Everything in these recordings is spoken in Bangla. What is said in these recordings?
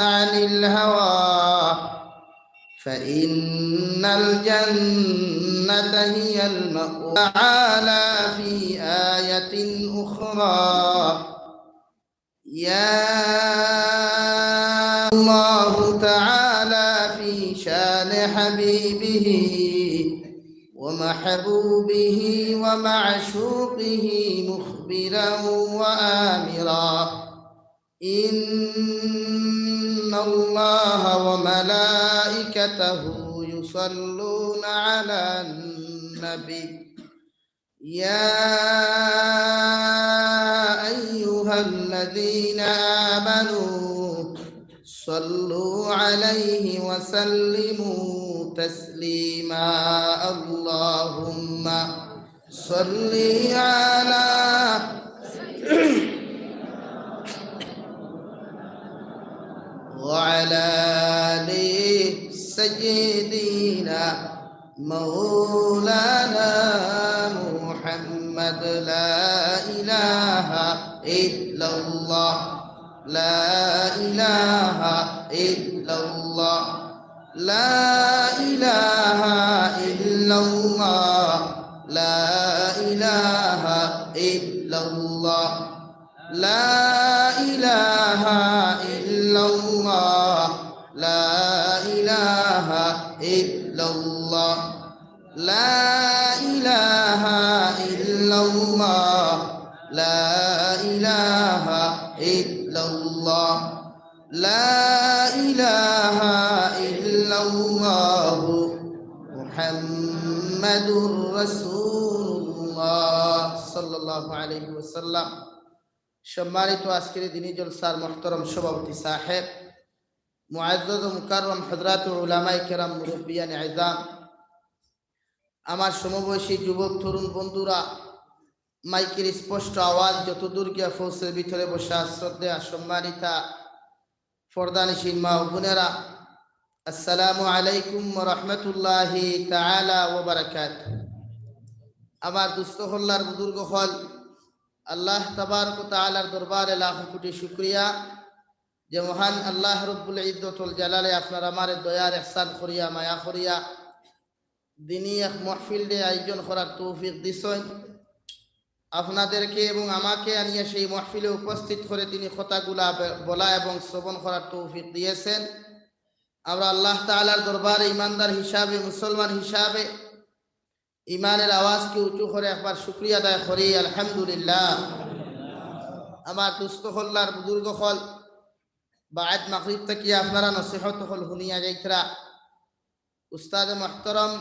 عن الهوى فإن الجنة هي المأوى. تعالى في آية أخرى يا الله تعالى في شان حبيبه ومحبوبه ومعشوقه مخبرا وآمرا إن الله وملائكته يصلون على النبي يا أيها الذين آمنوا صلوا عليه وسلموا تسليما اللهم صل على وعلى آل سيدنا مولانا محمد لا إله إلا الله لا إله إلا الله لا إله إلا الله لا إله إلا الله لا إله إلا الله لا إله إلا الله لا إله إلا الله لا إله إلا الله لا إله إلا الله محمد رسول الله صلى الله عليه وسلم। সম্মানিত আজকের দিনী জলসার মুহতারাম সভাপতি সাহেব, মুআজ্জাজ ও মুকাররম হযরত উলামায়ে কেরাম, মুরব্বিয়ান ইজাম, আমার সমবয়সী যুবক তরুণ বন্ধুরা, মাইকের স্পষ্ট আওয়াজ যতদূর গিয়া পৌঁছে ভিতরে বসা শ্রদ্ধা সম্মানিতা ফরদানিশীন মা ও বোনেরা, আসসালামু আলাইকুম ওয়া রাহমাতুল্লাহি তাআলা ওয়া বারাকাতুহু। আমার দুস্থ হল্লার বুজুর্গ হল আল্লাহ তাবারক ওয়া তাআলার দরবারে লাখ কোটি শুকরিয়া যে মহান আল্লাহ রব্বুল ইজ্জত ওয়াল জালালে আপনার আমার দয়ার ইহসান করিয়া মায়া করিয়া দিনী এক মাহফিল দে আয়োজন করার তৌফিক দিছেন। আপনাদেরকে এবং আমাকে আনিয়ে সেই মাহফিলে উপস্থিত করে তিনি কথাগুলা বলা এবং শ্রবণ করার তৌফিক দিয়েছেন। আমরা আল্লাহ তাআলার দরবারে ইমানদার হিসাবে, মুসলমান হিসাবে ইমানের আওয়াজকে উঁচু করে একবার শুকরিয়া আদায় করি আলহামদুলিল্লাহ। আমার দুস্থ হল্লার বুজুর্গ হল বাদ মাগরিব থেকে আপনারা নসিহত হল শুনিয়া যাইতরা। উস্তাদ মুহতারাম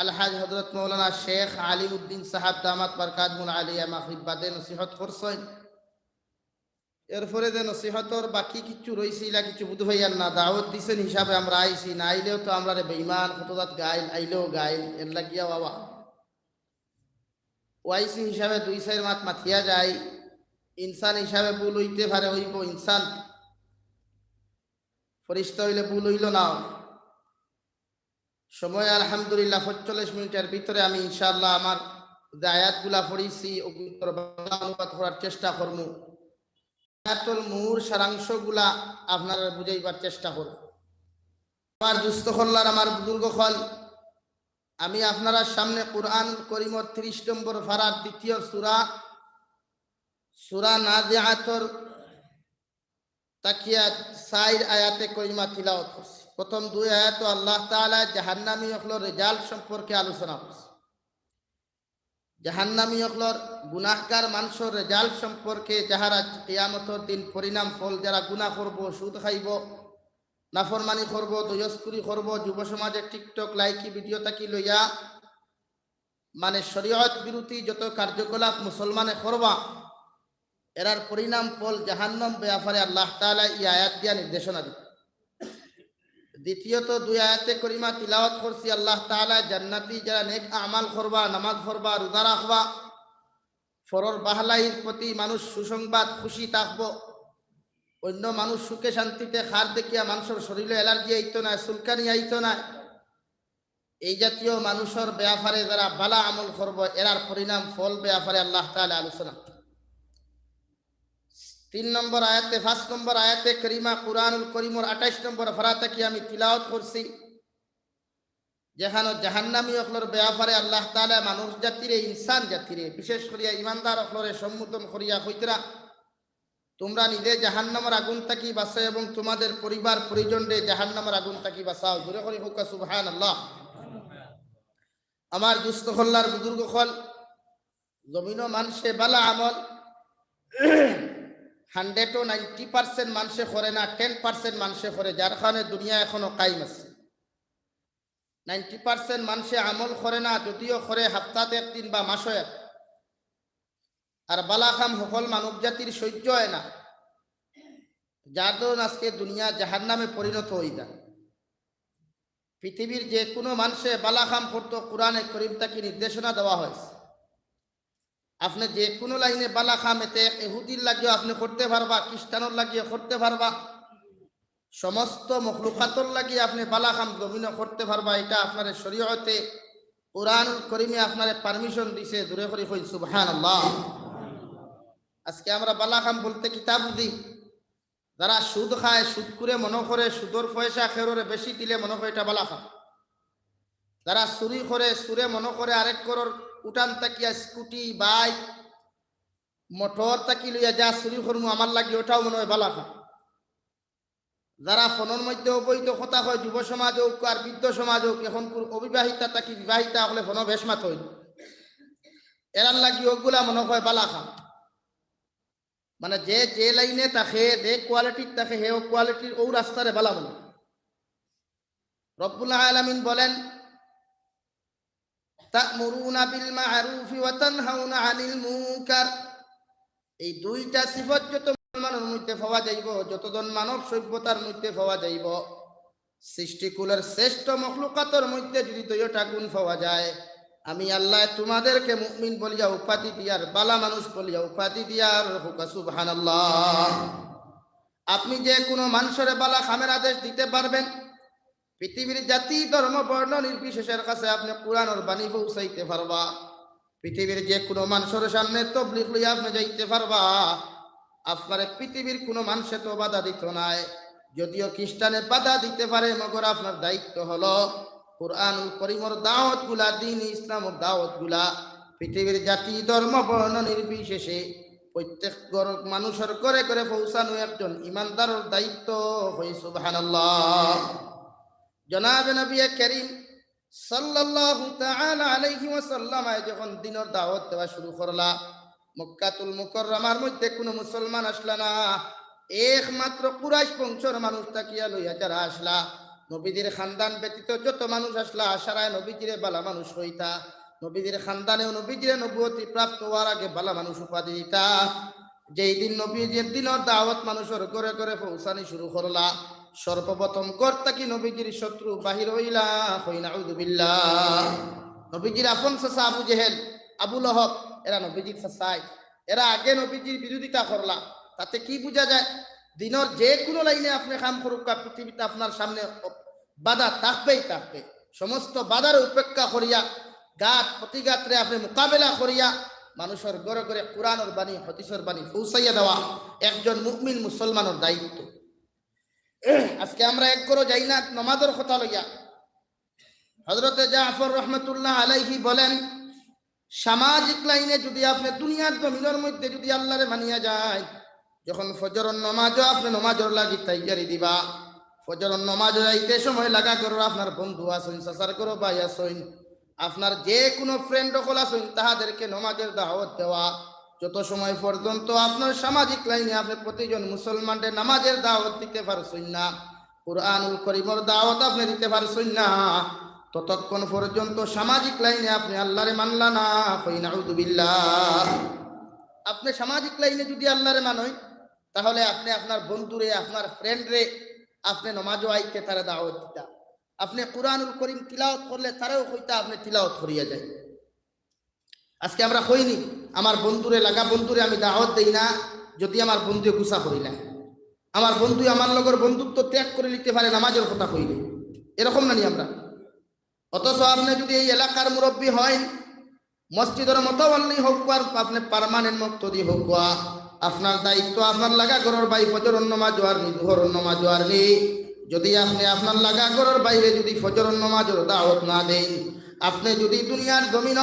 আলহাজ হযরত মাওলানা শেখ আলিমউদ্দিন সাহেব দামাত বরকাতুল আলিয়া মাগরিব বাদে নসিহত করছেন। এরপরে যে নসিহতর বাকি কিছু রইছিল, কিছু বুঝ হইয়ার না, দাওয়াত দিছেন হিসাবে আমরা আইছি, না আইলেও তো আমরা বেঈমান কতজাত গাইল, আইলেও গাইল, এর লাগিয়া বাবা ওয়াইসি হিসাবে দুই চার মাত মাথিয়া যায়। ইনসান হিসাবে ভুল হইতে পারে, হইব ইনসান, ফরিস্তা হইলে ভুল হইল না। সময় আলহামদুলিল্লাহ ৪৫ মিনিটের ভিতরে আমি ইনশাআল্লাহ আমার যে আয়াতগুলা পড়িছি ওগুলোর বাংলা অনুবাদ করার চেষ্টা করব। আয়াতুল মূল সারাংশগুলা আপনারা বুঝাইবার চেষ্টা করব। আমার দুস্থ হল্লার আমার বুজুর্গ হল, আমি আপনার সামনে কুরআন করিমর ৩০ নম্বর পারার দ্বিতীয় সূরা নাজিআতর তাকিয়া ৪ আয়াতে করিমা তিলাওয়াত করছি। প্রথম ২ আয়াত আল্লাহ তাআলা জাহান্নামী হকলর রেজাল্ট সম্পর্কে আলোচনা করছে। জাহান্নামী হকলর গুনাহগার মানুষের রেজাল্ট সম্পর্কে, যাহারা কিয়ামতের দিন পরিণাম ফল, যারা গুনাহ করব, সুদ খাইব, নাফরমানি করব, দয়স্কুরি করব, যুব সমাজে টিকটক লাইকি ভিডিও তাকি লইয়া মানে শরীয়ত বিরোধী যত কার্যকলাপ মুসলমানে করবা, এরার পরিণাম ফল জাহান্নাম ব্যাপারে আল্লাহ তাআলা এই আয়াত দিয়া নির্দেশনা দিন। দ্বিতীয়ত ২ আয়াতে করিমা তিলাওয়াত করছি, আল্লাহ তাআলা জান্নাতি যারা নেক আমাল করবা, নামাজ পড়বা, রোজা রাখবা, ফরর বাহলাইর প্রতি মানুষ সুসংবাদ খুশি থাকবো, অন্য মানুষ সুখে শান্তিতে খার দেখিয়া মানুষের শরীরে অ্যালার্জি আইতো না, চুলকানি আইতো না, এই জাতীয় মানুষের ব্যাপারে যারা ভালো আমল করব এরার পরিণাম ফল ব্যাপারে আল্লাহ তাআলা আলোচনা। 3 নম্বর আয়াতে 5 নম্বর আয়াতে করিমা কুরআনুল করিমর 28 নম্বর ফারাতে কি আমি তিলাওয়াত করছি যেখানে জাহান্নামী অকলর ব্যাপারে আল্লাহ তাআলা মানুষ জাতিরে ইনসান জাতিরে বিশেষ করিয়া ইমানদার অকলরে সম্বোধন করিয়া কইতরা তোমরা নিজে জাহান্নামের আগুন থাকি বাঁচাও এবং তোমাদের পরিবার পরিজনরে জাহান্নামের আগুন থাকি বাঁচাও জোরে করে হোক সুবহানাল্লাহ। আমার দুস্থ হল্লার বুজুর্গ হল জমিনও মানুষে বালা আমল 100 ও 90% মানুষে করে না, 10% মানুষে করে, যার কারণে দুনিয়া এখনো কায়েম আছে। 90% মানুষে আমল করে না, যদিও করে সপ্তাহে একদিন বা মাসে এক। আর বালাখাম সকল মানব জাতির সহ্য হয় না, যার দরুন আজকে দুনিয়া জাহান্নামে পরিণত হয়ে যায়। পৃথিবীর যে কোনো মানুষে বালাখাম করতো কোরআনে করিম তাকে নির্দেশনা দেওয়া হয়েছে আপনি যে কোনো লাইনে বালাখাম এতে ইহুদির লাগিয়ে আপনি করতে পারবা, খ্রিস্টানোর লাগিয়ে করতে পারবা, সমস্ত মখলুকাতর লাগিয়ে আপনি বালাখাম জমিনে করতে পারবা। এটা আপনার শরীয়তে কোরআনুল করিমে আপনার পারমিশন দিছে। দূরে করে কই সুবহানাল্লাহ। আজকে আমরা বালাখাম বলতে কিতাব দিই, যারা সুদ খায়, সুদ করে মনে করে সুদর পয়সা খেরোরে বেশি দিলে মনে করে এটা বালাখাম। যারা চুরি করে সুরে মনে করে আরেক করোর উঠান তাকিয়া স্কুটি বাইক মোটর তাকি লইয়া যা চুরি করবো আমার লাগে ওটাও মনে হয় বালাখাম। যারা ফোনের মধ্যে অবৈধ কথা হয়, যুব সমাজ হোক আর বৃদ্ধ সমাজ হোক, এখন অবিবাহিতা তাকি বিবাহিতা হলে ফোন বেশমাত হইল, এরার লাগি ওগুলা মনে হয় বালাখাম। মানে যে যে লাইনে থাকে, যে কোয়ালিটির থাকে, হে ও কোয়ালিটির ও রাস্তারে বালা মনে। রব্বুল আলামিন বলেন তা'মুরুনা বিল মা'রুফি ওয়া তানহাউনা আনিল মুনকার। এই দুইটা সিফত যত মানবের মধ্যে পাওয়া যাইব, যতজন মানব সভ্যতার মধ্যে পাওয়া যাইব, সৃষ্টিকুলের শ্রেষ্ঠ মখলুকাতের মধ্যে যদি দুইটা গুণ পাওয়া যায়, আমি আল্লাহ তোমাদেরকে মুমিন বলিয়া উপাধি দিয়ার, বালা মানুষ বলিয়া উপাধি দিয়ার হুক সুবহানাল্লাহ। আপনি যে কোনো মানুষের বালা খামের আদেশ দিতে পারবেন। পৃথিবীর জাতি ধর্ম বর্ণ নির্বিশেষের কাছে আপনি কোরআনের বাণী পৌঁছাইতে পারবা। পৃথিবীর যে কোনো মানুষের সামনে তাবলীগ লইয়া আপনি যাইতে পারবা। আপনার পৃথিবীর কোনো মানুষে তো বাধা দিত নাই, যদিও খ্রিস্টানে বাধা দিতে পারে, মগর আপনার দায়িত্ব হলো কুরআনুল করিমের দাওয়াত গুলা, দ্বীন ইসলামের দাওয়াত গুলা পৃথিবীর জাতি ধর্ম বর্ণ নির্বিশেষে প্রত্যেক মানুষের করে করে পৌঁছানো একজন ইমানদারের দায়িত্ব হয়। সুবহানাল্লাহ। জনাবে নবী করিম সাল্লাল্লাহু তাআলা আলাইহি ওয়াসাল্লাম যখন দ্বীনের দাওয়াত দেওয়া শুরু করলা, মক্কাতুল মুকাররমার মধ্যে কোনো মুসলমান আসলা না, একমাত্র কুরাইশ বংশের মানুষ তাকিয়া লইয়া যারা আসলা, নবীদের খানদান ব্যতীত যত মানুষ আসলা, আশারায় নবীজিরে বালা মানুষ হইতা, নবীদের খানদানেও নবীজিরে নবুয়তি প্রাপ্ত হওয়ার আগে বালা মানুষ উপাধি দিতা। যেই দিন নবীজির দিনের দাওয়াত মানুষের করে করে পৌঁছানি শুরু করলা, সর্বপ্রথম কর্তা কি নবীজির শত্রু বাহির হইলা, নাউযু বিল্লাহ। নবীজির আপন চাচা আবু জেহেল, আবু লহব, এরা নবীজির চাচাই, এরা আগে নবীজির বিরোধিতা করলা। তাতে কি বোঝা যায়? দিনের যে কোনো লাইনে আপনি কাম করুক, পৃথিবীতে আপনার সামনে বাধা থাকবেই থাকবে। সমস্ত বাধার উপেক্ষা করিয়া গাত প্রতিঘাতরে আপনি মোকাবেলা করিয়া মানুষের ঘরে ঘরে কোরআনের বাণী, হাদিসের বাণী পৌঁছাইয়া দেওয়া একজন মুমিন মুসলমানের দায়িত্ব। আজকে আমরা এক করে যাই না নামাজের কথা লইয়া। হযরতে জাফর রাহমাতুল্লাহ আলাইহি বলেন, সামাজিক লাইনে যদি আপনি দুনিয়ার জমিনের মধ্যে যদি আল্লাহরে মানিয়া যায়, যখন ফজরের নামাজও আপনি নামাজের লাগি তৈয়ারি দিবা, ফজরের নামাজ যাইতে সময় লাগা করো, আপনার বন্ধু আসুন, চাচার করো, ভাই আসুন, আপনার যে কোনো ফ্রেন্ড সকল আসুন, তাহাদেরকে নামাজের দাওয়াত দেওয়া। যত সময় পর্যন্ত আপনার সামাজিক লাইনে আপনি প্রতিজন মুসলমানদের নামাজের দাওয়াত দিতে পারছেন না, কুরআনুল করিমের দাওয়াত আপনি দিতে পারছেন না, ততক্ষণ পর্যন্ত সামাজিক লাইনে আপনি আল্লাহরে মানলা না। নাউযু বিল্লাহ। আপনি সামাজিক লাইনে যদি আল্লাহরে মানই, তাহলে আপনি আপনার বন্ধুরে, আপনার ফ্রেন্ডরে আপনি নামাজও আইতে তারা দাওয়াত দিতা, আপনি কুরআনুল করিম তিলাওয়াত করলে তারাও কইতা আপনি তিলাওয়াত করিয়া যায়। আজকে আমরা কইনি আমার বন্ধুরে লাগা বন্ধুরে আমি দাওয়াত দেই না যদি আমার বন্ধু গুসা করি না, আমার বন্ধু আমার লগর বন্ধুত্ব ত্যাগ করে নিতে পারে নামাজের কথা কইলে, এরকম নানি আমরা। অথচ আপনি যদি এই এলাকার মুরব্বী হয়, মসজিদের মতোয়াল্লি হোক আর আপনি পার্মানেন্ট মুক্তদি হোক, আপনার দায়িত্ব আপনার লাগা ঘরের বাই ফজরের নামাজ আর নি দুহরের নামাজ আর নি যদি আপনি আপনার লাগা ঘরের বাইরে যদি ফজরের নামাজের দাওয়াত না দেন আপনি যদি দুনিয়ার জমিন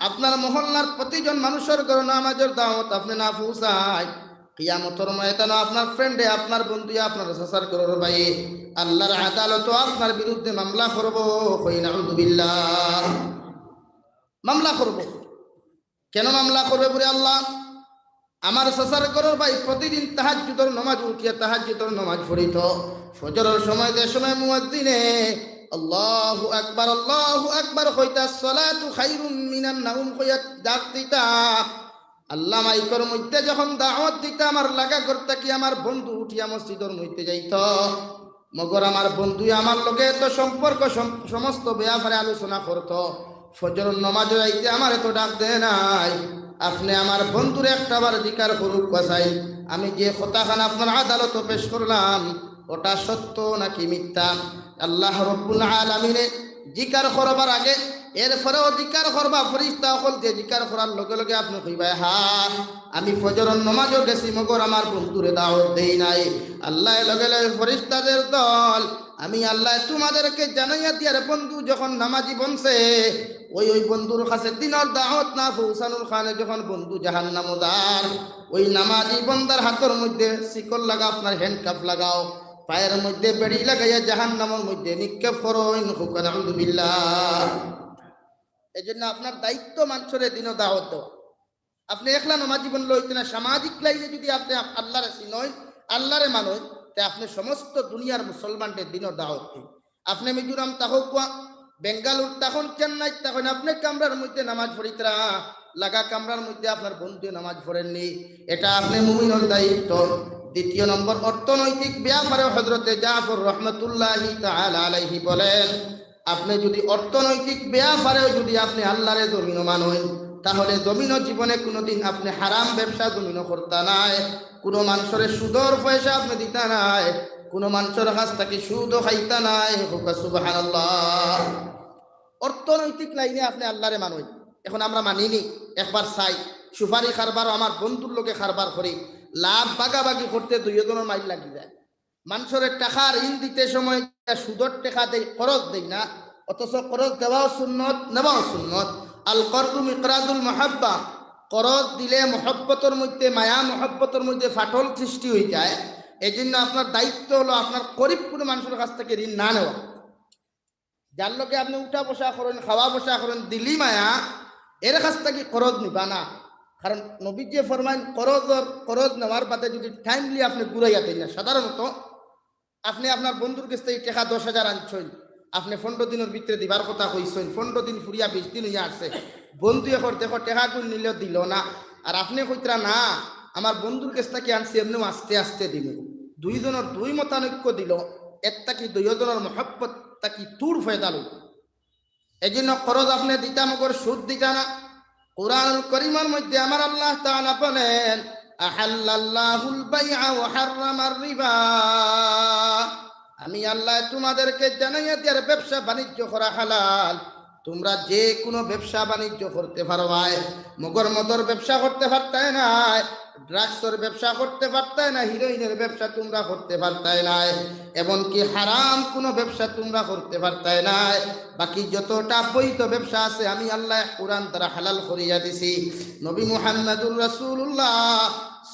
আপনার মহল্লার প্রতিজন মানুষের ঘরে নামাজের দাওয়াত আপনি না পৌঁছায় কিয়ামতের ময়দানে আপনার ফ্রেন্ডে আপনার বন্ধু আপনার সাসার ঘরের বাইরে আল্লাহর আদালত আপনার বিরুদ্ধে মামলা করব কই নাউযুবিল্লাহ মামলা করব কেন মামলা করবে বলে আল্লাহ আমার সাসার ঘরের ভাই প্রতিদিন তাহাজ্জুদের নামাজ উঠিয়া তাহাজ্জুদের নামাজ পড়িত ফজরের সময় যে সময় মুয়াজ্জিনে আল্লাহু আকবার কইতা সালাতু খায়রুম মিনান নাওম কইয়া ডাক দিতা আল্লাহ মাইকর মধ্যে যখন দাওয়াত দিতা আমার লাগা করতে কি আমার বন্ধু উঠিয়া মসজিদের মধ্যে যাইত মগর আমার বন্ধু আমার লগে তো সম্পর্ক সমস্ত ব্যাপারে আলোচনা করত ফজরের নামাজে যাইতে আমার তো ডাক দেয় নাই আপনি আমার বন্ধুর একটাবার জিকার করুক কথাই আমি যে কথাখান আপনার আদালত পেশ করলাম ওটা সত্য নাকি মিথ্যা আল্লাহ রব্বুল আলামিনে জিকার করবার আগে এরপরেও জিকার করবা ফরিস্তা হল যে জিকার করার লগে লগে আপনি কইবাই হ্যাঁ আমি ফজরের নামাজও গেছি মগর আমার বন্ধুরে দাওয়াত দেই নাই আল্লাহ লগে লগে ফরিস্তাদের দল আমি আল্লাহ তোমাদেরকে জানাইয়া দিয়ার বন্ধু যখন নামাজি বনছে ওই বন্ধুর কাছে দিনের দাওয়াত না পৌঁছানোর খানে যখন বন্ধু জাহান্নামদার ওই নামাজি বন্দার হাতের মধ্যে শিকল লাগা আপনার হ্যান্ডকাপ লাগাও পায়ের মধ্যে বেড়ি লাগাইয়া জাহান্নামের মধ্যে নিক্ষেপ করো নাউযুবিল্লাহ এই জন্য আপনার দায়িত্ব মানুষের দিনও দাওয়াত দেওয়া আপনি একলা নামাজি বনলে হইতে না সামাজিক লাইনে যদি আপনি আল্লাহরে চিনয় আল্লাহরে মানয় তে আপনি সমস্ত দুনিয়ার মুসলমানদের দিনও দাওয়াত দিন আপনি মিজোরাম তাহো কুয়া বেঙ্গালুর তখন চেন্নাই তখন আপনি কামরার মধ্যে নামাজ পড়িতরা লাগা কামরার মধ্যে আপনার বন্ধু নামাজ পড়েননি এটা আপনি মুমিনের দায়িত্ব দ্বিতীয় নম্বর অর্থনৈতিক ব্যাপারে হযরতে জাফর রাহমাতুল্লাহি তাআলা আলাইহি বলেন আপনি যদি অর্থনৈতিক ব্যাপারেও যদি আপনি আল্লাহরে জমিন মানেন তাহলে জমিন জীবনে কোনোদিন আপনি হারাম ব্যবসা জমিন করতে নাই কোনো মানুষের সুদর পয়সা আপনি দিতে নাই কোনো মানুষের কাছ থেকে সুদও খাইতে নাই সুবহানাল্লাহ অর্থনৈতিক লাইনে আপনি আল্লাহরে মানেন এখন আমরা মানিনি একবার চাই সুপারি খারবার আমার বন্ধুর লোকে খারবার করি লাভ বাগাবাগি করতে দুইজনের মাইল লাগি যায় মানুষের টাকা ঋণ দিতে সময় সুদর টাকা দেয় খরচ দেয় না অথচ খরচ দেওয়াও সুন্নত নেওয়াও সুন্নত আল করদু মিকরাজুল মহাব্বা খরচ দিলে মহব্বতের মধ্যে মায়া মহব্বতের মধ্যে ফাটল সৃষ্টি হয়ে যায় এই জন্য আপনার দায়িত্ব হলো আপনার গরিব কোনো মানুষের কাছ থেকে ঋণ না নেওয়া যার লোকে আপনি উঠা বসা করেন খাওয়া বসা করেন দিলি মায়া এর কাছ থেকে খরচ নিবা না কারণ নবী যে ফরমান খরচ নেওয়ার বাদে যদি টাইমলি আপনি ঘুরাইয়া দেন না সাধারণত আপনি আপনার বন্ধুর কাছ থেকে টাকা 10,000 আনছেন আপনি 15 দিনের ভিতরে দিবার কথা কইছেন 15 দিন ফুরিয়া 20 দিন হইয়া আসছে বন্ধু এখন দেখো টাকা কোন নিলেও দিল না আর আপনি কইতরা না আমার বন্ধুর কাছ থেকে আনছি এমনি আস্তে আস্তে দিল দুইজনের দুই মতানৈক্য দিল একটা কি দুইজনের মহব্বত তাকি তুর ফয়দালো এই জন্য খরচ আপনি দিতা মগর সুদ দিতা না কুরআনুল কারীমের মধ্যে আমার আল্লাহ তাআলা বলেন আহাল্লাল্লাহুল বাইআ ওয়া হাররামার রিবা আমি আল্লাহ তোমাদেরকে জানাইয়া দিয়ার ব্যবসা বাণিজ্য করা হালাল তোমরা যে কোনো ব্যবসা বাণিজ্য করতে পারো ভাই মগর মদর ব্যবসা করতে পারতাই না ড্রাগসের ব্যবসা করতে পারতাই না হিরোইনের ব্যবসা তোমরা করতে পারতাই না এমনকি হারাম কোনো ব্যবসা তোমরা করতে পারতাই না বাকি যতটা বৈধ ব্যবসা আছে আমি আল্লাহ কোরআন দ্বারা হালাল করিয়া দিছি নবী মুহাম্মদুর রাসূলুল্লাহ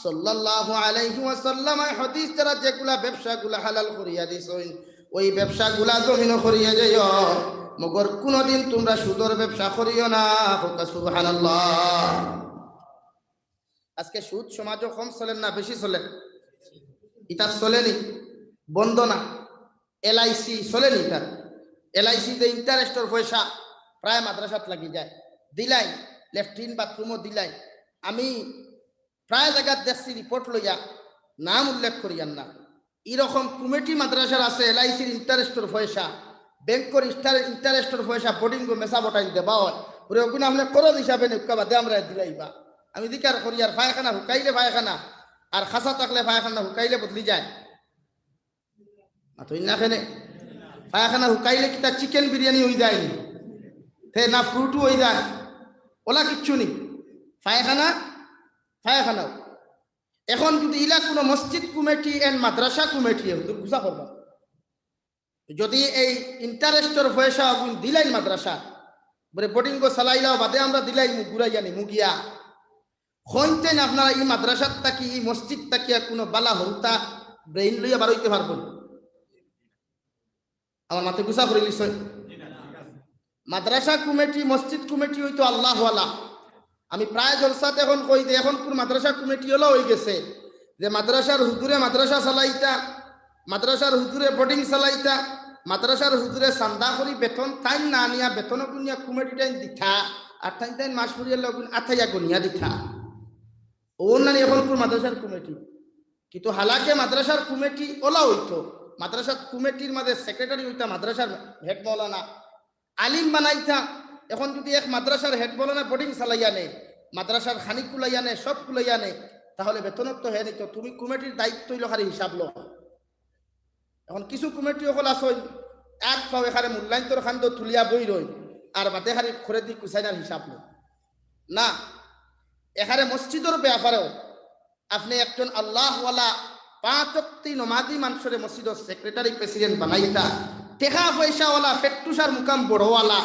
সাল্লাল্লাহু আলাইহি ওয়াসাল্লাম হাদিস দ্বারা যেগুলা ব্যবসাগুলা হালাল করিয়া দিছেন ওই ব্যবসাগুলা জমিন করিয়া যাইও মগর কোনদিন তোমরা সুদর ব্যবসা করিও না সুবহানাল্লাহ আজকে সুদ সমাজও কম চলেন না বেশি চলে এটা চলেনি বন্ধ না এলআইসি চলেনি এটা এলআইসিতে ইন্টারেস্টের পয়সা প্রায় মাদ্রাসাত লাগি যায় দিলাই লেফটিন বাথরুমও দিলাই আমি প্রায় জায়গায় দেখছি রিপোর্ট লইয়া নাম উল্লেখ করিয়ান না এরকম কমিটি মাদ্রাসার আছে এলআইসির ইন্টারেস্টের পয়সা ব্যাংকের ইন্টারেস্টের পয়সা বোর্ডিং মেসা বটাই দেবা হয় ওরে ওগুলো আপনি খরচ হিসাবে নিকা বাদে আমরা দিলাইবা আমি দিকার করি আর পায়খানা হুকাইলে পায়খানা আর খাসা থাকলে পায়খানা হুকাইলে বদলি যায় তুই না খেনে পায়খানা হুকাইলে কি তার চিকেন বিরিয়ানি হয়ে যায়নি তে না ফ্রুটও হয়ে যায় ওলা কিচ্ছু নেই পায়খানাও এখন যদি ইলা কোনো মসজিদ কমিটি এন্ড মাদ্রাসা কমিটি বুঝা করবা যদি এই ইন্টারেস্টর পয়সা আগুন দিলাই মাদ্রাসা বলে বোর্ডিং গো চালাইলাও বাদে আমরা দিলাই ঘুরাই জানি মুগিয়া হইতেন আপনারা এই মাদ্রাসার তাকি এই মসজিদ তাকিয়া কোনো বালা হলতা ব্রেইন লইয়া বার হইতে পারবেন আমার মাথায় গুছা করে লিস মাদ্রাসা কমিটি মসজিদ কমিটি হইতো আল্লাহওয়ালা আমি প্রায় জলসাতে এখন কই যে এখন কোন মাদ্রাসা কমিটি হলো হয়ে গেছে যে মাদ্রাসার হুজুরে মাদ্রাসা চালাইতা মাদ্রাসার হুজুরে বোর্ডিং চালাইতা মাদ্রাসার হুজুরে চান্দা করি বেতন টাইম না নিয়া বেতন গুনিয়া কমিটি টাইম দিথা আর টাইম টাইম মাস ফুরিয়ে লগুন আথাইয়া গুনিয়া দিথা ও নানি এখন কোন মাদ্রাসার কমিটি কিন্তু হালাকে মাদ্রাসার কমিটি ওলা হইতো মাদ্রাসার কমিটির মাঝে সেক্রেটারি হইতা মাদ্রাসার হেড মৌলানা আলিম বানাইতা এখন যদি এক মাদ্রাসার হেড মৌলানা বোর্ডিং চালাইয়া নে মাদ্রাসার খানি কুলাইয়া নে সব কুলাইয়া নে তাহলে বেতনত তো হে নিত তুমি কমিটির দায়িত্ব লখারি হিসাব লো এখন কিছু কমিটি সকল আসই এক পাও এখানে মূল্যায়ন্তর খান্দ তুলিয়া বই রই আর বাতে হারি খরে দি কুসাইনার হিসাব লো না এখানে মসজিদের ব্যাপারেও আপনি একজন আল্লাহওয়ালা 5 ওয়াক্ত নমাজি মানুষের মসজিদের সেক্রেটারি প্রেসিডেন্ট বানাইতা টেকা পয়সাওয়ালা ফেট্টুসার মুকাম বড়ওয়ালা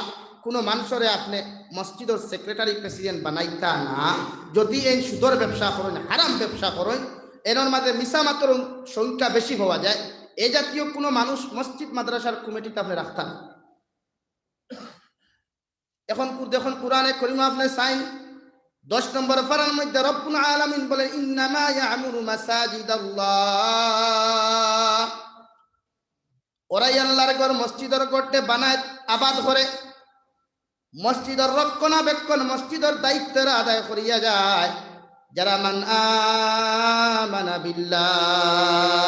কোনো মানুষরে আপনি মসজিদের সেক্রেটারি প্রেসিডেন্ট বানাইতা না যদি এই সুদর ব্যবসা করেন হারাম ব্যবসা করেন এর মাঝে মিশা মাত্র সংখ্যা বেশি পাওয়া যায় এই জাতীয় কোনো মানুষ মসজিদ মাদ্রাসার কমিটিতে আপনি রাখতেন এখন দেখুন কোরআনে করিমা আপনি সাইন 10 নম্বর পারার মধ্যে রব্বুল আলামিন বলেন ইন্নামা ইয়ামুরু মাসাজিদাল্লাহ ওরাই আল্লাহর ঘর মসজিদের ঘরতে বানায় আবাদ করে মসজিদের রক্ষণাবেক্ষণ মসজিদের দায়িত্বের আদায় করিয়া যায় যারা মান আমানা বিল্লাহ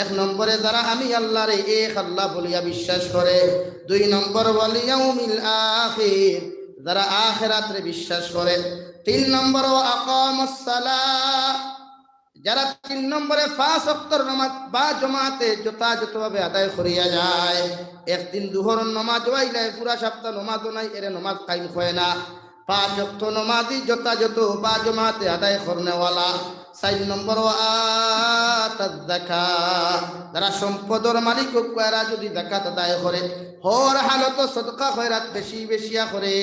1 নম্বরে যারা আমি আল্লাহরে এক আল্লাহ বলিয়া বিশ্বাস করে 2 নম্বর ওয়াল ইয়াউমিল আখির যারা আখিরাতে বিশ্বাস করে 3 নম্বর ওয়া আকামাস সালাহ যারা 3 নম্বরে 5 ওয়াক্তের নামাজ বা জামাতে যথাযথভাবে আদায় করিয়া যায় একদিন দুহর নামাজ হইলে পুরা সপ্তাহ নামাজ নাই এর নামাজ কায়েম হয় না 5 ওয়াক্ত নামাজি যথাযথ বা জামাতে আদায় করনেওয়ালা 4 নম্বর আতাজ যাকাত যারা সম্পদের মালিক কয়রা যদি যাকাত আদায় করে হর হালত সদকা খয়রাত বেশি বেশিয়া করে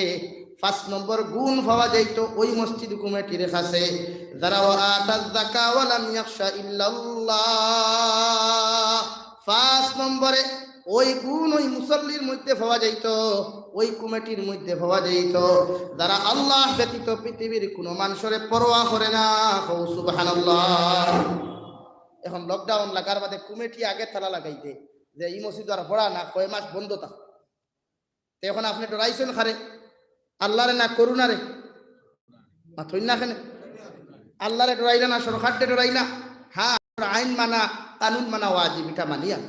5 নম্বর গুণ পাওয়া যাইতো ওই মসজিদ কমিটির কাছে যারা আতাজ যাকাত ওয়া লাম ইয়াখশা ইল্লাল্লাহ 5 নম্বরে ওই গুণ ওই মুসল্লির মধ্যে পাওয়া যাইতো ওই কমিটির মধ্যে পাওয়া যাইতো যারা আল্লাহ ব্যতীত পৃথিবীর কোনো মানুষের পরোয়া করে না সুবহানাল্লাহ এখন লকডাউন লাগার বাদে কমিটি আগে তালা লাগাইতে যে এই মসজিদ আর ভরা না কয় মাস বন্ধ তা এখন আপনি ডরাইছেন খারে আল্লাহরে না করুণারে মাথই না কেন আল্লাহরে ডরাইলা না সরকারকে ডরাইলা হ্যাঁ আইন মানা কানুন মানা ওয়াজিব এটা মানিয়া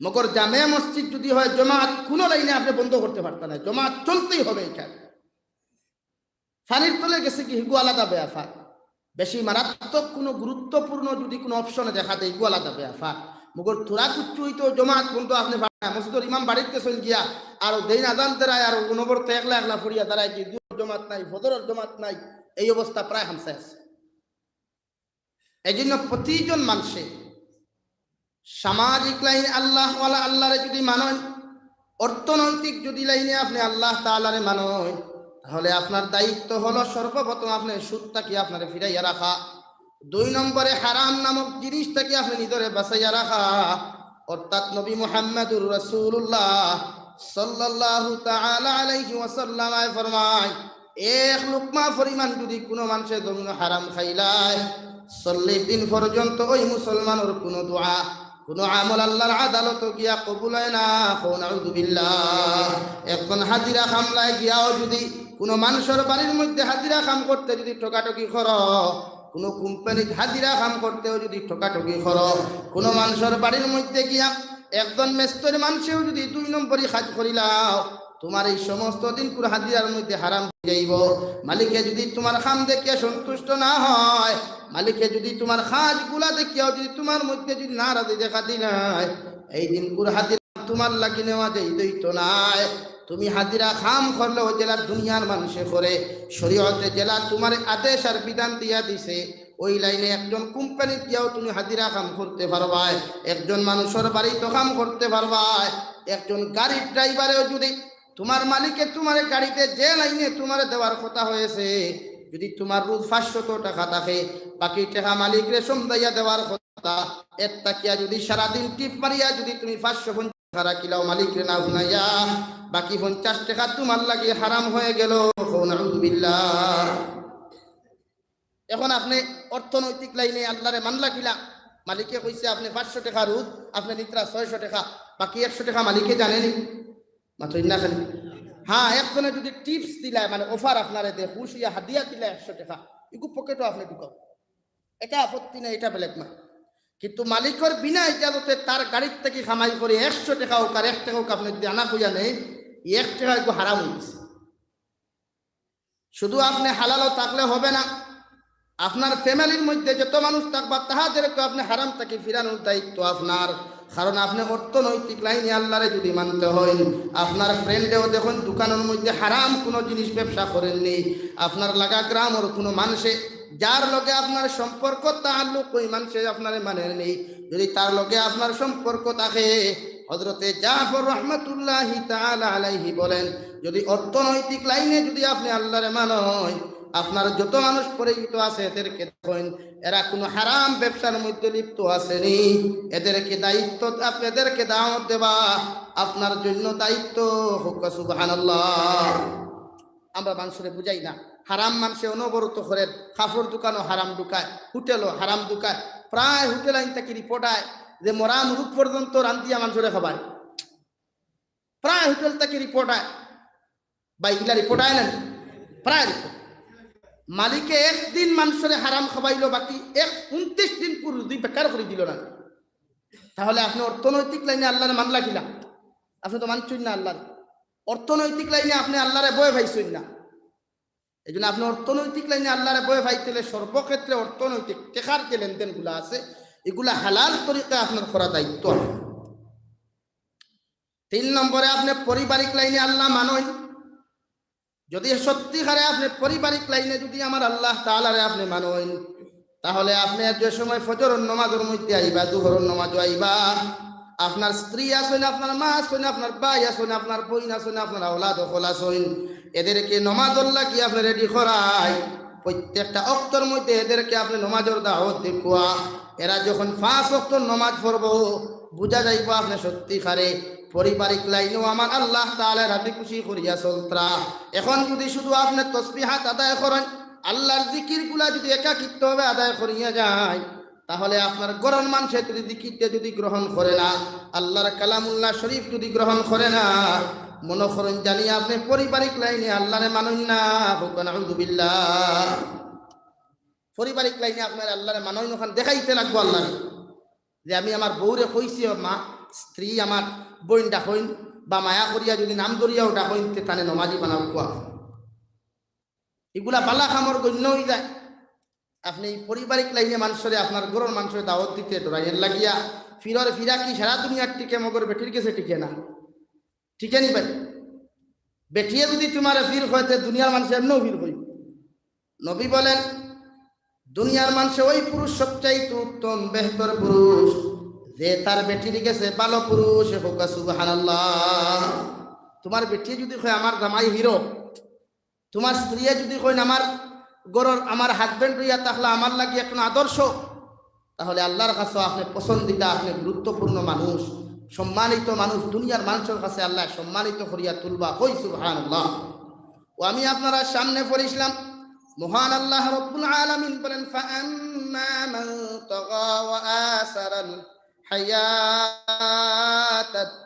মগর জামে মসজিদ যদি হয় জমাত কোনো লাইনে আপনি বন্ধ করতে পারতেন না জমাত চলতেই হবে এখানে ফানির তলে গেছে কি হিগু আলাদা বেয়াফা বেশি মারাত্মক কোনো গুরুত্বপূর্ণ যদি কোনো অপশনে দেখা দেয় হিগু আলাদা বেয়াফা মগর তোরা কুচ্ছু হইতো জমাত বন্ধ আপনি মসজিদের ইমাম বাড়িতে চল গিয়া আর দেন আজান দেয় আর অনবরত একলা একলা ফরিয়া দাঁড়ায় কি জমাত নাই ফজরের জমাত নাই এই অবস্থা প্রায় হামসা আছে এই জন্য প্রতিজন মানুষে সামাজিক লাইনে আল্লাহওয়ালা আল্লাহরে যদি মানেন অর্থনৈতিক যদি লাইনে আপনি আল্লাহ তাআলারে মানেন তাহলে আপনার দায়িত্ব হলো সর্বপ্রথম আপনি সুদটাকে আপনারে ফিরাইয়া রাখা 2 নম্বরে হারাম নামক জিনিসটাকে আপনি নিজরে বাঁচাইয়া রাখা অর্থাৎ নবী মুহাম্মদুর রাসূলুল্লাহ সাল্লাল্লাহু তাআলা আলাইহি ওয়াসাল্লাম ফরমায় এক লুকমা পরিমাণ যদি কোনো মানুষের জন্য হারাম খাইলায় 40 দিন পর্যন্ত ওই মুসলমানের কোনো দোয়া কোনো আমল আল্লাহর আদালত গিয়া কবুল হয় না নাউযু বিল্লাহ একজন হাজিরা খামলায় গিয়াও যদি কোনো মানুষের বাড়ির মধ্যে হাজিরা কাম করতে যদি ঠকাঠকি করো কোনো কোম্পানির হাজিরা কাম করতেও যদি ঠকাঠকি করো কোনো মানুষের বাড়ির মধ্যে গিয়া একজন মেস্তরি মানুষেও যদি 2 নম্বরই কাজ করিলাও তোমার এই সমস্ত দিন পুরো হাজিরার মধ্যে হারাম হয়ে যাইব মালিকে যদি তোমার খাম দেখে সন্তুষ্ট না হয় মালিকে যদি তোমার কাজগুলা দেখিয়াও যদি তোমার মধ্যে যদি নারাজি দেখা দিনায় এই দিন পুরো হাজিরা তোমার লাগি নেওয়া যাইতই তো নাই তুমি হাজিরা খাম করলে ও জেলা দুনিয়ার মানুষে করে শরীয়তে জেলা তোমার আদেশ আর বিধান দিয়া দিছে ওই লাইনে একজন কোম্পানি দিয়াও তুমি হাজিরা কাম করতে পারবা, একজন মানুষের বাড়িতে কাম করতে পারবা, একজন গাড়ির ড্রাইভারেও যদি তোমার মালিকে তোমার গাড়িতে যে লাইনে তোমার দেওয়ার কথা হয়েছে যদি তোমার রোজ 500 টাকা থাকে বাকি টাকা মালিকরে সমদাইয়া দেওয়ার কথা এর তাকিয়া যদি সারাদিন টিপ মারিয়া যদি তুমি 550 টাকা রাখিলাও মালিকরে না গুনাইয়া বাকি 50 টাকা তোমার লাগে হারাম হয়ে গেল। নাউযুবিল্লাহ। এখন আপনি অর্থনৈতিক লাইনে আল্লাহরে মানলা কিলা, মালিকে কইছে আপনি 500 টাকা রোজ আপনি নিত্রা 600 টাকা বাকি 100 টাকা মালিকে জানেনি মাত্র না খালি হ্যাঁ একজনে যদি টিপস দিলায় মানে অফার আপনারে দে খুশিয়া হাদিয়া দিলে 100 টাকা ইগু পকেটও আপনি ঢুকাও, এটা আপত্তি নেই, এটা বেলেগ না। কিন্তু মালিকের বিনা ইজাজতে তার গাড়ির থেকে কামাই করে 100 টাকা হোক আর 1 টাকা হোক আপনি যদি আনা খুঁজা নেই 1 টাকা একটু হারাম হয়ে গেছে। শুধু আপনি হালালও থাকলে হবে না, আপনার ফ্যামিলির মধ্যে যত মানুষ থাকবা তাহাদেরকে আপনি হারাম থেকে ফিরানোর দায়িত্ব আপনার। কারণ আপনি অর্থনৈতিক লাইনে আল্লাহরে যদি মানতে হয়, আপনার ফ্রেন্ডেও দেখুন দোকানের মধ্যে হারাম কোনো জিনিস ব্যবসা করেননি, আপনার লাগা গ্রামের কোনো মানুষে যার লগে আপনার সম্পর্ক তাআল্লুক ওই মানুষে আপনারে মানে নেই, যদি তার লগে আপনার সম্পর্ক থাকে হযরতে জাফর রাহমাতুল্লাহি তাআলা আলাইহি বলেন যদি অর্থনৈতিক লাইনে যদি আপনি আল্লাহরে মানেন আপনার যত মানুষ পরিচিত আছে এদেরকে দেখেন এরা কোনো হারাম ব্যবসার মধ্যে লিপ্ত আসেনি, এদেরকে দায়িত্ব আপনি এদেরকে দাওয়াত দেবা আপনার জন্য দায়িত্ব হোক। সুবহানাল্লাহ। আমরা মানুষরে বুঝাই না হারাম মানুষে অনবরত করে কাপড় দোকানও হারাম ঢুকায়, হোটেলও হারাম ঢুকায়, প্রায় হোটেল আইন থেকে রিপোর্ট আয় যে মরা মুরুখ পর্যন্ত রান্তিয়া মানুষরে খাবার, প্রায় হোটেল থেকে রিপোর্ট আয় বা এগুলা রিপোর্ট আয় না প্রায় রিপোর্ট। মালিকে একদিন মানুষের হারাম খাবাইলো বাকি 29 দিন পুরো দুই বেকার করে দিল না, তাহলে আপনি অর্থনৈতিক লাইনে আল্লাহরে মানলা কিনা? আপনি তো মানছেন না আল্লাহর অর্থনৈতিক লাইনে, আপনি আল্লাহরে বয়ে ভাইছেন না। এই জন্য আপনি অর্থনৈতিক লাইনে আল্লাহরে বয়ে ভাইতেলে সর্বক্ষেত্রে অর্থনৈতিক টেকার যে লেনদেনগুলো আছে এগুলা হালাল তরিকায় আপনার করা দায়িত্ব। 3 নম্বরে আপনি পারিবারিক লাইনে আল্লাহ মানেন, যদি সত্যিকারে আপনি পারিবারিক লাইনে যদি আমার আল্লাহ তাআলারে আপনি মানেন তাহলে আপনি যে সময় ফজরের নামাজের মধ্যে আইবা দুহরের নামাজ আইবা আপনার স্ত্রী আছেন, আপনার মা আছেন, আপনার ভাই আছেন, আপনার বোন আছেন, আপনার আওলাদ হল আছেন, এদেরকে নামাজের লাগি আপনি রেডি করাই প্রত্যেকটা ওয়াক্তের মধ্যে এদেরকে আপনি নামাজের দাওয়াত দেখুয়া এরা যখন 5 ওয়াক্ত নামাজ পড়বো বুঝা যাইব আপনি সত্যিকারে পারিবারিক লাইনেও আমার আল্লাহ তাআলা রাতে খুশি করিয়া চলত্রা। এখন যদি শুধু আপনি তসবিহাত আদায় করেন আল্লাহর জিকিরগুলা যদি একাকিত্বভাবে আদায় করিয়া যায় তাহলে আপনার গরম মানুষে যদি জিকিরটা যদি গ্রহণ করে না আল্লাহর কালামুল্লাহ শরীফ যদি গ্রহণ করে না মনে করেন জানি আপনি পারিবারিক লাইনে আল্লাহরে মানুন না। নাউযুবিল্লাহ। পারিবারিক লাইনে আপনার আল্লাহরে মানুন ওখানে দেখাইতে লাগবো আল্লাহ যে আমি আমার বউরে কইছি মা স্ত্রী আমার বোন ডাকইন বা মায়া করিয়া যদি নাম ধরিয়াও ডাকইন তানে নমাজি বানাও কোয়া এগুলা বালা খামর গণ্য হয়ে যায়। আপনি পারিবারিক লাইনে মানুষরে আপনার গরুর মানুষের দাওয়াত দিতে ডরাইয়ের লাগিয়া ফিরা কি সারা দুনিয়ার টিকে মগর বেটির কাছে টিকে না, টিকে নি ভাই? বেটিয়ে যদি তোমার ফির হইতে দুনিয়ার মানুষ এমনও ফির হই। নবী বলেন দুনিয়ার মানুষে ওই পুরুষ সবচাইতে উত্তম বেহতর পুরুষ যে তার বেটির গেছে ভালো পুরুষ। সুবহানাল্লাহ। তোমার বেটি যদি কয় আমার জামাই হিরো, তোমার স্ত্রী যদি কয় আমার গরর আমার হাজবেন্ড হইয়া তাহলে আমার লাগি এখন আদর্শ, তাহলে আল্লাহর কাছে আপনি পছন্দিতা, আপনি গুরুত্বপূর্ণ মানুষ, সম্মানিত মানুষ, দুনিয়ার মানুষের কাছে আল্লাহ সম্মানিত করিয়া তুলবা। হই সুবহানাল্লাহ। ও আমি আপনারা সামনে পড়িছিলাম মহান আল্লাহ রব্বুল আলামিন বলেন ফাআম্মা মান তাগা ওয়া আসারাল হায়াতাদ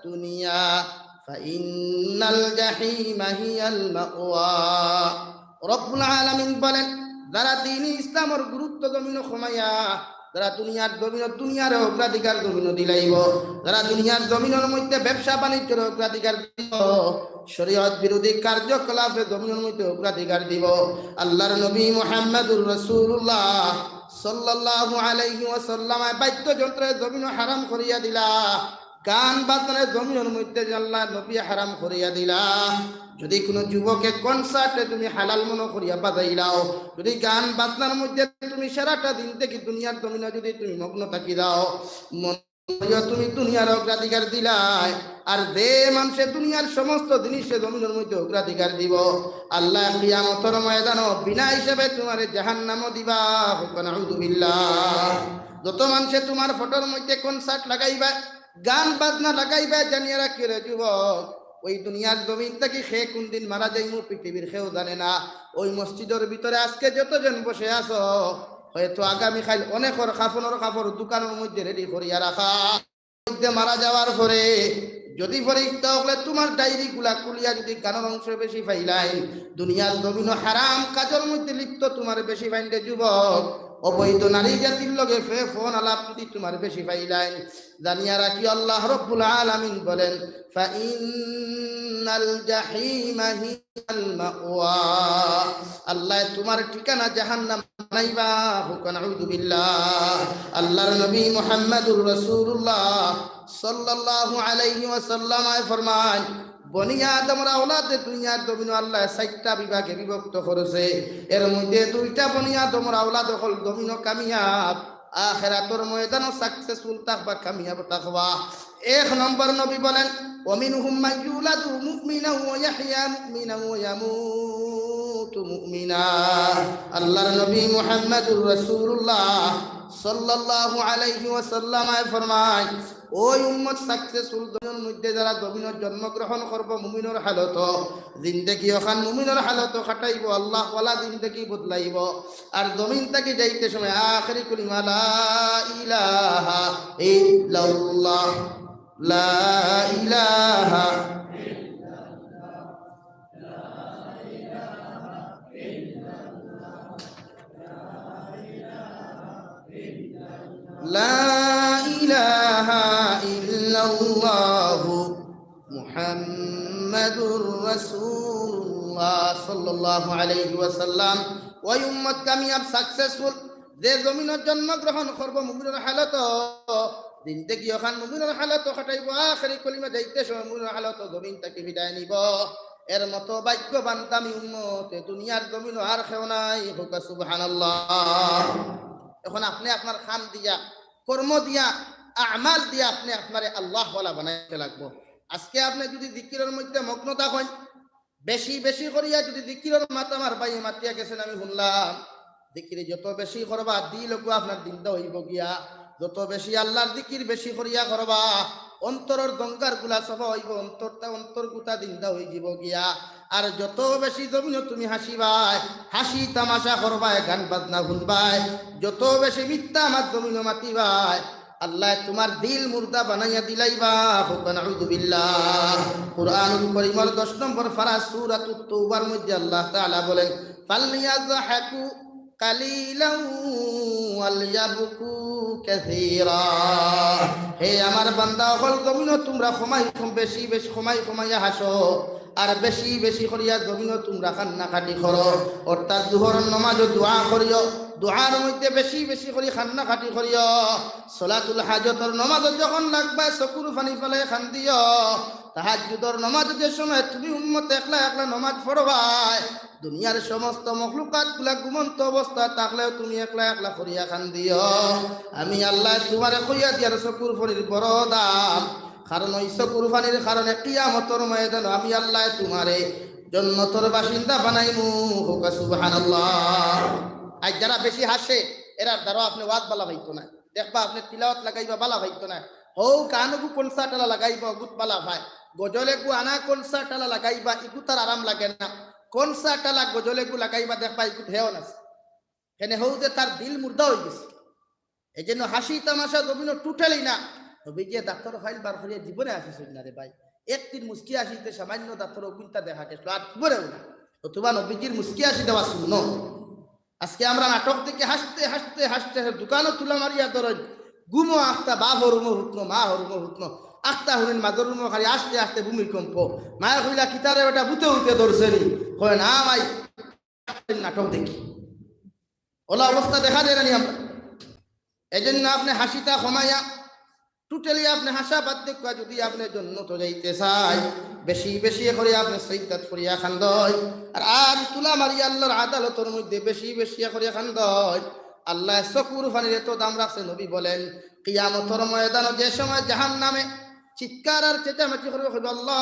দুনিয়া ফাইন্নাল জাহিমা হিয়াল মাওয়া। রব্বুল আলামিন বলেন যারা দ্বীন ইসলামের গুরুত্ব জমিন কমাইয়া যারা দুনিয়ার জমিন দুনিয়ার অগ্রাধিকার জমিন দিলাইব, যারা দুনিয়ার জমিনের মধ্যে ব্যবসা বাণিজ্যের অগ্রাধিকার দিব, শরীয়ত বিরোধী কার্যকলাপে জমিনের মধ্যে অগ্রাধিকার দিব, আল্লাহর নবী মুহাম্মদুর রাসূলুল্লাহ সাল্লাল্লাহু আলাইহি ওয়াসাল্লাম বাদ্যযন্ত্রের জমিন হারাম করিয়া দিলা, গান বাজনার জমিনের মধ্যে আল্লাহ নবী হারাম করিয়া দিলা। যদি কোনো যুবকে কনসার্টে তুমি হালাল মনে করিয়া বাজাইলাও, যদি গান বাজনার মধ্যে তুমি সারাটা দিন থেকে দুনিয়ার জমিনে যদি তুমি মগ্ন থাকি দাও, তুমি দুনিয়ার অগ্রাধিকার দিলাই। আর যে মানুষের দুনিয়ার সমস্ত জিনিসের জমিনের মধ্যে অগ্রাধিকার দিব, আল্লাহ কিয়ামতের ময়দানে বিনা হিসেবে তোমার জাহান্নামও দিবা। নাউযুবিল্লাহ। যত মানুষে তোমার ফটোর মধ্যে কনসার্ট লাগাইবা, গান বাজনা লাগাইবা, জানিয়ে রাখি রে যুবক, ওই দুনিয়ার জমিন থেকে সে কোন দিন মারা যাইমু পৃথিবীর কেউ জানে না। ওই মসজিদের ভিতরে আজকে যতজন বসে আছো, হয়তো আগামীকাল অনেকের কাপড় দোকানের মধ্যে রেডি করিয়া রাখা। মধ্যে মারা যাওয়ার পরে যদি ফরিস্তা হলে তোমার ডায়েরি গুলা খুলিয়া যদি কানের অংশ বেশি পাইলাই, দুনিয়ার জমিন হারাম কাজের মধ্যে লিপ্ত তোমার বেশি পাইলে যুবক, অবৈধ নারী জাতির লগে ফোন আলাপ যদি তোমার বেশি পাইলাই, জানিয়া রাখি আল্লাহ রাব্বুল আলামিন বলেন, ফাইন্নাল জাহিমা হিয়াল মাওয়া, আল্লাহ তোমার ঠিকানা জাহান্নাম বানাইবা। নাউযুবিল্লাহ। আল্লাহর নবী মুহাম্মদুর রাসূলুল্লাহ সাল্লাল্লাহু আলাইহি ওয়াসাল্লাম ফরমান, বনি আদমের আওলাদে দুনিয়ার জমিন আল্লাহ 4টা বিভাগে বিভক্ত করেছে। এর মধ্যে 2টা বনি আদমের আওলাদ হল জমিন কামিয়াব, আখিরাতের ময়দানে সাকসেসফুল থাকবা, কামিয়াব থাকবা। 1 নম্বর নবী বলেন, ওয়ামিনহুম মান ইউলাদু মুমিনান ওয়া ইয়াহইয়া মুমিনান ওয়া ইয়ামুতু মুমিনা। আল্লাহর নবী মুহাম্মদুর রাসূলুল্লাহ সাল্লাল্লাহু আলাইহি ওয়াসাল্লাম ফরমায়, ওই উম্মত সাকসেসফুল দুনিয়ার মধ্যে যারা জমিনের জন্মগ্রহণ করব মুমিনের হালত, জিন্দেগি ওখান মুমিনের হালত খাটাইব, আল্লাহ ওয়ালা জিন্দেগি বদলাইব। আর জমিন থেকে যাইতে সময় আখেরি কলিমা লা ইলাহা ইল্লাল্লাহ, লা ইলাহা লা ইলাহা ইল্লাল্লাহু মুহাম্মাদুর রাসূলুল্লাহ সাল্লাল্লাহু আলাইহি ওয়াসাল্লাম। ওই উম্মত কামিয়াব সাকসেসফুল যে জমিনের জন্মগ্রহণ করব মুমিনের হালত, জিন্দেগি ওখান মুমিনের হালত খাটাইব, আখেরি কলিমা যাইতে সময় মুমিনের হালত জমিন থেকে বিদায় নিব। এর মতো ভাগ্যবান দামি উম্মত দুনিয়ার জমিন আর কেউ নাই। হোক সুবহানাল্লাহ। এখন আপনি আপনার খান দিয়া, কর্ম দিয়া, আমাল দিয়া আপনি আপনারে আল্লাহ ওয়ালা বানাইতে লাগবো। আজকে আপনি যদি জিকিরের মধ্যে মগ্ন থাকেন, বেশি বেশি করিয়া যদি জিকিরের মাথা আমার ভাই মাতিয়া গেছেন, আমি শুনলাম জিকিরে যত বেশি করবা দিল আপনার দিনটা হইব গিয়া। যত বেশি আল্লাহর জিকির বেশি করিয়া করবা, অন্তরের দঙ্গার গুলা সফা হইব, অন্তর গুতা দিনটা হয়ে যাব গিয়া। আর যত বেশি জমিন তুমি হাসিবাই, হাসি তামাশা করবাই, গান বাজনা শুনবাই, যত বেশি মিথ্যা আমার জমিন মাতিবাই, আল্লাহ তোমার দিল মুর্দা বানাইয়া দিলাইবা। নাউযুবিল্লাহ। কুরআনুল কারীমের 10 নম্বর পারা সূরাতুত তাওবার মধ্যে আল্লাহ তাআলা বলেন, ফালইয়াযহাকু কালিলান ওয়ালইয়াবকু কাসীরা। হে আমার বান্দা হল জমিন তোমরা বেশি বেশি কমাইয়া হাসো, আর বেশি বেশি করিয়া জমিন তোমরা কান্নাকাটি করো। অর্থাৎ দুহরের নামাজ দোয়া করিও, দোয়ার মধ্যে বেশি বেশি করে কান্নাকাটি করিও। সলাতুল হাজতের নামাজ যখন লাগবে চকুর পানি ফেলে কান্দিও। তাহাজ্জুদের নামাজ যে সময় তুমি উম্মত একলা একলা নামাজ পড়বাই, দুনিয়ার সমস্ত মখলুকাত গুলা ঘুমন্ত অবস্থা থাকলেও তুমি একলা একলা করিয়া কান্দিও। আমি আল্লাহ তোমারে কইয়া দিয়ার চকুর পানির বড় দাম, কারণ ওই চকুর পানির কারণে কিয়ামতের ময়দানে আমি আল্লাহ তোমারে জান্নাতের বাসিন্দা বানাইমু। হোক সুবহানাল্লাহ। আজ যারা বেশি হাসে এরা দ্বারা আপনি ওয়াজ বালা ভাইতো না, দেখবা আপনি তিলাওয়াত লাগাইবা বালা ভাইতো না। হৌ কানগু কনসার্টালা লাগাইবা গুত বালা ভাই, গজলেগু আনা কনসার্টালা লাগাইবা ইগু তার আরাম লাগে না। কনসার্টালা গজলেগু লাগাইবা দেখবা ইগুত হেও না, কেন হৌ যে তার দিল মুর্দা হয়ে গেছে। এই জন্য হাসি তামাশা জমিন টুটালি না। তবে গিয়ে ডাক্তার ফাইল বার করিয়া জীবনে আসিস না রে ভাই, একদিন মুস্কি আসিতে সামান্য ডাক্তার অভিজ্ঞতা দেখা গেছিল, আর জীবনেও না। তো তোমার নবীজির মুস্কি আসি দেওয়া শুনো। আজকে আমরা নাটক থেকে হাসতে হাসতে হাসতে দোকানও তুলা মারিয়া ধরেন গুমো আস্তা বা হরুমো হুতনো মা হরুমো হুতনো আস্তা হলেন মাদর রুমো খালি আস্তে আস্তে ভূমিকম্প। মায়া কইলা কিতারে ওটা বুতে উঠে ধরছে নি, কয় না ভাই নাটক দেখি, ওলা অবস্থা দেখা যায় না আমরা। এই জন্য আপনি হাসিটা কমাইয়া টোটালি আপনি হাসাবাদ দেখা যদি আপনি জন্নত যাইতে চাই বেশি বেশি করে আপনি সৈয়দাত করিয়া খান্দয় আর তুলা মারি আল্লাহর আদালতের মধ্যে বেশি বেশি করে খান্দয় আল্লাহ চকুর পানির এত দাম রাখছে নবী বলেন কিয়ামতের ময়দানে যে সময় জাহান্নামে চিৎকার আর চেঁচামেচি করবে আল্লাহ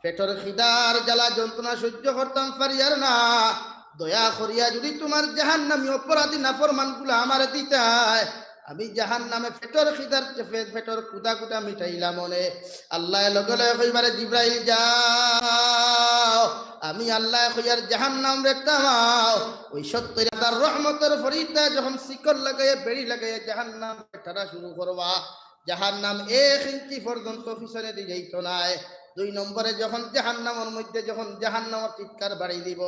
পেটের খিদার জ্বালা যন্ত্রণা সহ্য করতাম পারি আর না দয়া করিয়া যদি তোমার জাহান্নামী অপরাধী নাফরমানগুলো আমারে দিতায় আমি জাহান্নামে পেটের খিদার পেটের কুদা কুদা মিটাইলাম মনে আল্লাহ লগে লগে কইবারে জিব্রাইল যাও আমি আল্লাহ কইয়ার জাহান্নাম রে থামাও ওই ৭০,০০০ রহমতের ফরিদা যখন শিকল লাগাইয়া বেড়ি লাগাইয়া জাহান্নাম ঠাড়া শুরু করবা জাহান্নাম ১ ইঞ্চি পর্যন্ত পিছনে দিয়ে যাইত নাই ২ নম্বরে যখন জাহান্নামের মধ্যে যখন জাহান্নামের চিৎকার বাড়াই দিব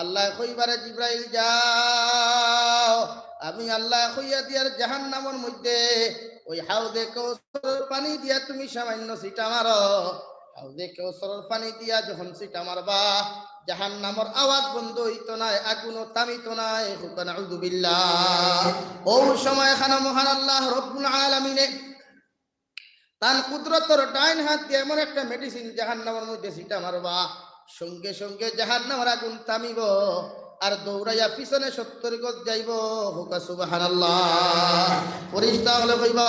আল্লাহ কইবারে জিব্রাইল যাও আমি আল্লাহ কইয়া দিয়ার জাহান্নামের মধ্যে ওই হাউদে কাউসারের পানি দিয়া তুমি সামান্য ছিটা মারো হাউদে কাউসারের পানি দিয়া যখন ছিটা মারবা জাহান্নামের আওয়াজ বন্ধ হইতো না আগুনও থামিতো না হুকান আউযু বিল্লাহ ওই সময় খানা মহান আল্লাহ রব্বুল আলামিনে তান কুদরতের ডাইন হাত দিয়ে এমন একটা মেডিসিন জাহান্নামের মধ্যে ছিটা মারবা সঙ্গে সঙ্গে জাহান্নামের আগুন থামিব আর দৌড়াইয়া পিছনে ৭০ গজ যাইব হুকা সুবহানাল্লাহ ফেরেশতা হলে কইবা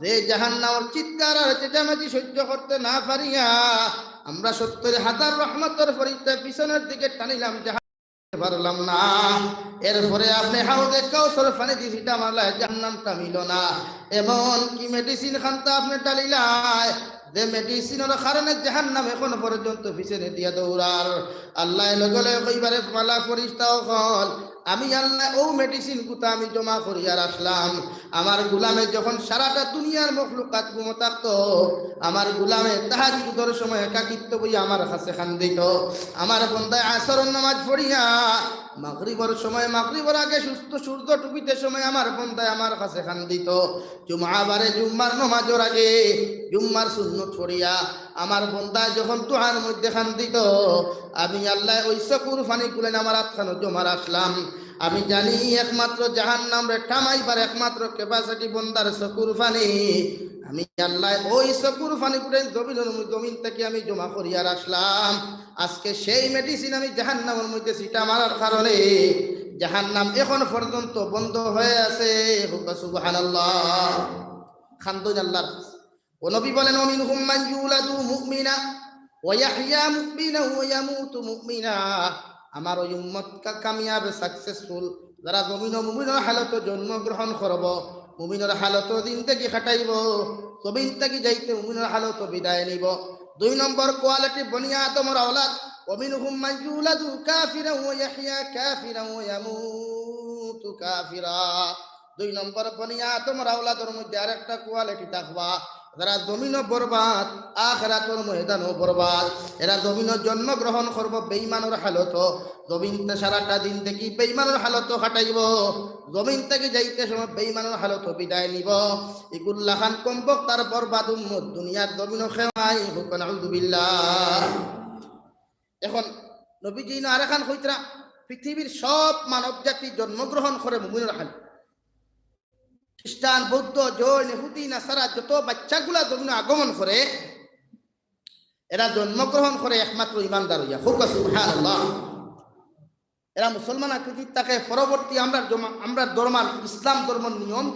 যে জাহান্নামের চিৎকার আর চেঁচামেচি সহ্য করতে না পারিয়া আমরা ৭০,০০০ রহমতের ফেরেশতা পিছনের দিকে টানিলাম পারলাম না এরপরে আপনি হাউদে কাউসার পানি দিছিটা মারলা জাহান্নাম থামিল না এমন কি মেডিসিন খানতা আপনি ডালিলাই যে মেডিসিনের কারণে জাহান্নাম এখন পর্যন্ত পিছনে দিয়া দৌড়ার আল্লাহ লগে লগে কইবারে মালা ফেরেশতা হল আমি আল্লাহ ও মেডিসিন গুতা আমি জমা করিয়া রাখলাম আমার গোলামে যখন সারাটা দুনিয়ার মখলুকাত ঘুমো থাকতো আমার গোলামে তাহাজ্জুদের সময় একাকিত্ব বইয়া আমার কাছে কান্দিত আমার বন্দায় আসরের নামাজ পড়িয়া মাগরিবের সময় মাগরিবের আগে সুস্থ সূর্য ডুবিতে সময় আমার বন্দায় আমার কাছে কান্দিত জুমআবারে জুম্মার নামাজের আগে জুম্মার সুন্নত পড়িয়া আমার বন্দায় যখন দুহার মধ্যে কান্দিত আমি আল্লাহ ওই চকুর পানি গুলেন আমার আত্মানো জমা রাখলাম আমি জানি একমাত্র জাহান্নাম রে থামাইবার একমাত্র ক্যাপাসিটি বন্দার চকুর পানি আমি আল্লাহ ওই চকুর পানি গুলেন জমিন থেকে আমি জমা করিয়া রাখলাম আজকে সেই মেডিসিন আমি জাহান্নামের মধ্যে ছিটা মারার কারণে জাহান্নাম এখন পর্যন্ত বন্ধ হয়ে আছে সুবহানাল্লাহ খান্দুন আল্লাহর ও নবী বলেন মিনহুম মান ইউলাদু মুমিনা ওয়া ইয়াহইয়া মুমিনা ওয়া ইয়ামুতু মুমিনা আমার ওই উম্মত কামিয়াব সাকসেসফুল যারা মুমিনের হালত জন্মগ্রহণ করব মুমিনের হালত জিন্দেগি কাটাইব জমিন থেকে যাইতে মুমিনের হালত বিদায় নিব 2 নম্বর কোয়ালিটি বনি আদমের আওলাদ ومنهم من يولد كافرا ويحيى كافرا ويموت كافرا 2 নম্বর বনি আদমের আওলাদের মধ্যে আরেকটা কোয়ালিটি থাকবা যারা জমিনও বরবাদ আখিরাতের ময়দানও বরবাদ এরা জমিনও জন্মগ্রহণ করব বেঈমানের হালত জমিনতে সারাটা দিন থেকে বেঈমানের হালত কাটাইব জমিন থেকে যাইতে সময় বেঈমানের হালত বিদায় নিব এগুল্লা খান কমবক তার বরবাদ উম্মত দুনিয়ার জমিনও খেমাই হুকুন আউযু বিল্লাহ এখন নবীজি আরেকখান কইতরা পৃথিবীর সব মানব জাতি জন্মগ্রহণ করে মুমিনের হালত খ্রিস্টান বৌদ্ধ জৈন ইহুদি নাসারা যত বাচ্চাগুলা জমিনে আগমন করে এরা জন্মগ্রহণ করে একমাত্র ইমানদার হইয়া হুক সুবহানাল্লাহ এরা মুসলমান আকৃতির তাকে পরবর্তী আমরা ধর্মার ইসলাম ধর্মের নিয়ম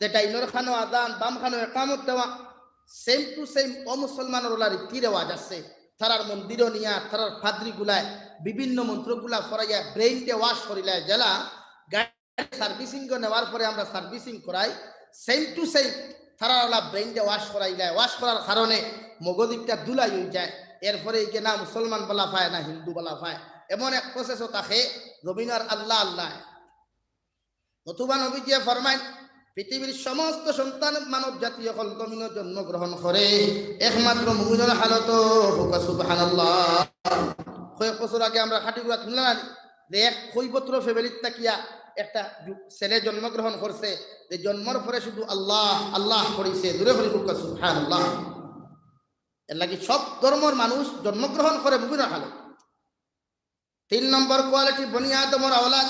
যেটা ইনর খানো আদান বাম খানো একামত দেওয়া সেম টু সেম অমুসলমানের ওলা রীতি রেওয়াজ আছে তারার মন্দিরও নিয়া তারার ফাদ্রি গুলায় বিভিন্ন মন্ত্রগুলা ফরাইয়া ব্রেইন দিয়ে ওয়াশ করিলায় জেলা সার্ভিসিং নেওয়ার পরে আমরা সার্ভিসিং করাই সেম টু সেম তারা ব্রেইন দিয়ে ওয়াশ করাইলায় ওয়াশ করার কারণে মগদিকটা দুলাই হয়ে যায় এরপরে এই না মুসলমান বলা পায় না হিন্দু বলা পায় এমন এক প্রসেসও থাকে জমিনার আল্লাহ আল্লাহ নতুবা নবীজি ফরমায় পৃথিবীর সমস্ত সন্তান মানব জাতি সকল জমিনে জন্মগ্রহণ করে একমাত্র মুমিনের হালত হুক সুবহানাল্লাহ কয়েক বছর আগে আমরা খাটিগুড়া শুনলাম যে এক কৈবত্র ফ্যামিলির তাকিয়া একটা ছেলে জন্মগ্রহণ করছে যে জন্মের পরে শুধু আল্লাহ আল্লাহ করেছে দূরে করে হুক সুবহানাল্লাহ এর লাগি সব ধর্মের মানুষ জন্মগ্রহণ করে মুমিনের হালত 3 নম্বর কোয়ালিটি বনি আদমের আওলাদ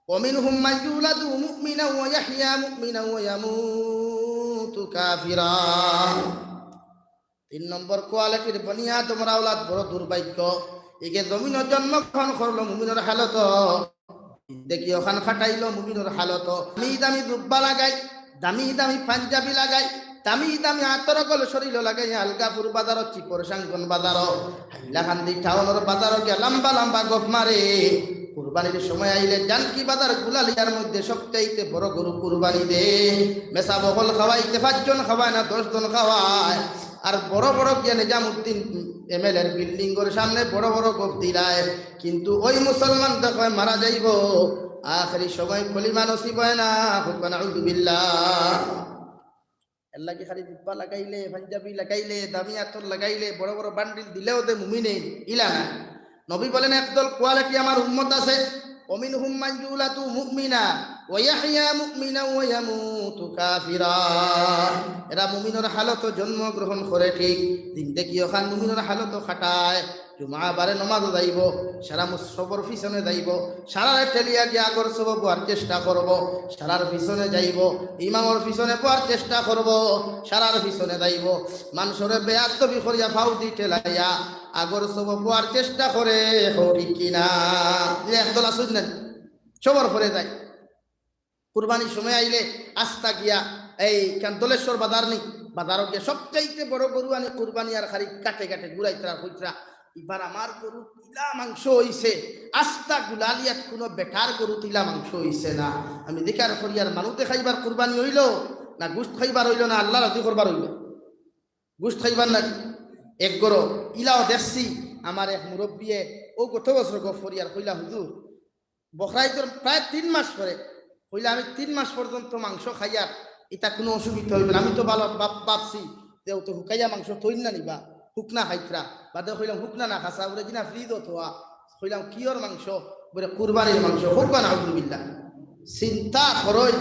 ومنهم من يولد مؤمنا ويحيى مؤمنا ويموت كافرا 3 নম্বর কোয়ালিটির বনিয়া তোমরা আওলাদ বড় দুর্ভাগ্য একে জমিনের জন্মগ্রহণ করলো মুমিনের হালত দেখি ওখান খাটাইলো মুমিনের হালত দামি দামি জুব্বা লাগাই দামি দামি পাঞ্জাবি লাগাই দামি দামি আতর গল শরীর লাগাই আলগাপুর বাজার চিপর সাঙ্গন বাজার হাইলাকান্দি টাউনের বাজার গিয়া লম্বা লম্বা গফ মারে কুরবানির সময় আইলে জানকি বাজার গুলালিয়ার মধ্যে সবচাইতে বড় গরু কুরবানি দে মেসা বহল খাওয়াইতে 5 জন খাওয়ায় না 10 জন খাওয়ায় আর বড় বড় গিয়া নিজামুদ্দিন এমএলএর বিল্ডিং এর সামনে বড় বড় গফ দিলায় কিন্তু ওই মুসলমান দেখো মারা যাইব আখেরি সময় কলিমা নসিব হয় না হুকনা আউযু বিল্লাহ আল্লাহ কি খালি জুব্বা লাগাইলে পাঞ্জাবি লাগাইলে দামি আতর লাগাইলে বড় বড় বান্ডিল দিলেও দে মুমিনে ইলা না নবী বলেন একদল কোয়ালিটি আমার উম্মত আছে ওমিনহুম মান ইউলাদু মুমিনা ওয়া ইয়াহইয়া মুমিনা ওয়া ইয়ামুতু কাফিরা এরা মুমিনের হালত জন্মগ্রহণ করে ঠিক জিন্দেগি ওখান মুমিনের হালত খাটায় জুমা বারে নামাজ যাইব সারা মুসফর পিছনে যাইব সারা টেলিয়া গিয়ে আগর সব পড়ার চেষ্টা করব সারার পিছনে যাইব ইমামর পিছনে পড়ার চেষ্টা করব সারার পিছনে যাইব মানুষরে বেয়াদবি করিয়া ফাউদি টেলাইয়া আগর সব পড়ার চেষ্টা করে ঠিক কিনা একদল আসুন না সবর করে যায় কুরবানির সময় আইলে আস্তা গিয়া এই দলেশ্বর বাজার নেই বাজারও গিয়ে সবচাইতে বড় গরু আনি কুরবানি আর খালি কাটে কাটে ঘুরাইতরা হইতরা এবার আমার গরু তিলা মাংস হইছে আস্তা গুলালিয়াত কোনো বেটার গরু তিলা মাংস হইছে না আমি দেখার করি আর মানুষে খাইবার কুরবানি হইল না গুস্ত খাইবার হইল না আল্লাহ রাজি করবার হইল গুস্ত খাইবার না এক গরো ইলাও দেখছি আমার এক মুরব্বিয়ে ও কত বছর গফরি আর কইলা হুজুর বখরাই তোর প্রায় 3 মাস পরে কইলা আমি 3 মাস পর্যন্ত মাংস খাইয়ার এটা কোনো অসুবিধা হইবে না আমি তো ভালো ভাবছি যে তো হুকাইয়া মাংস তৈরি না নিবা হুকনা খাইতরা বাদে কইলাম হুকনা না খাসা বলে কিনা ফ্রিজ থোয়া কইলাম কিয়র মাংস বলে কুরবানির মাংস হুকনা আলহামদুলিল্লাহ চিন্তা করই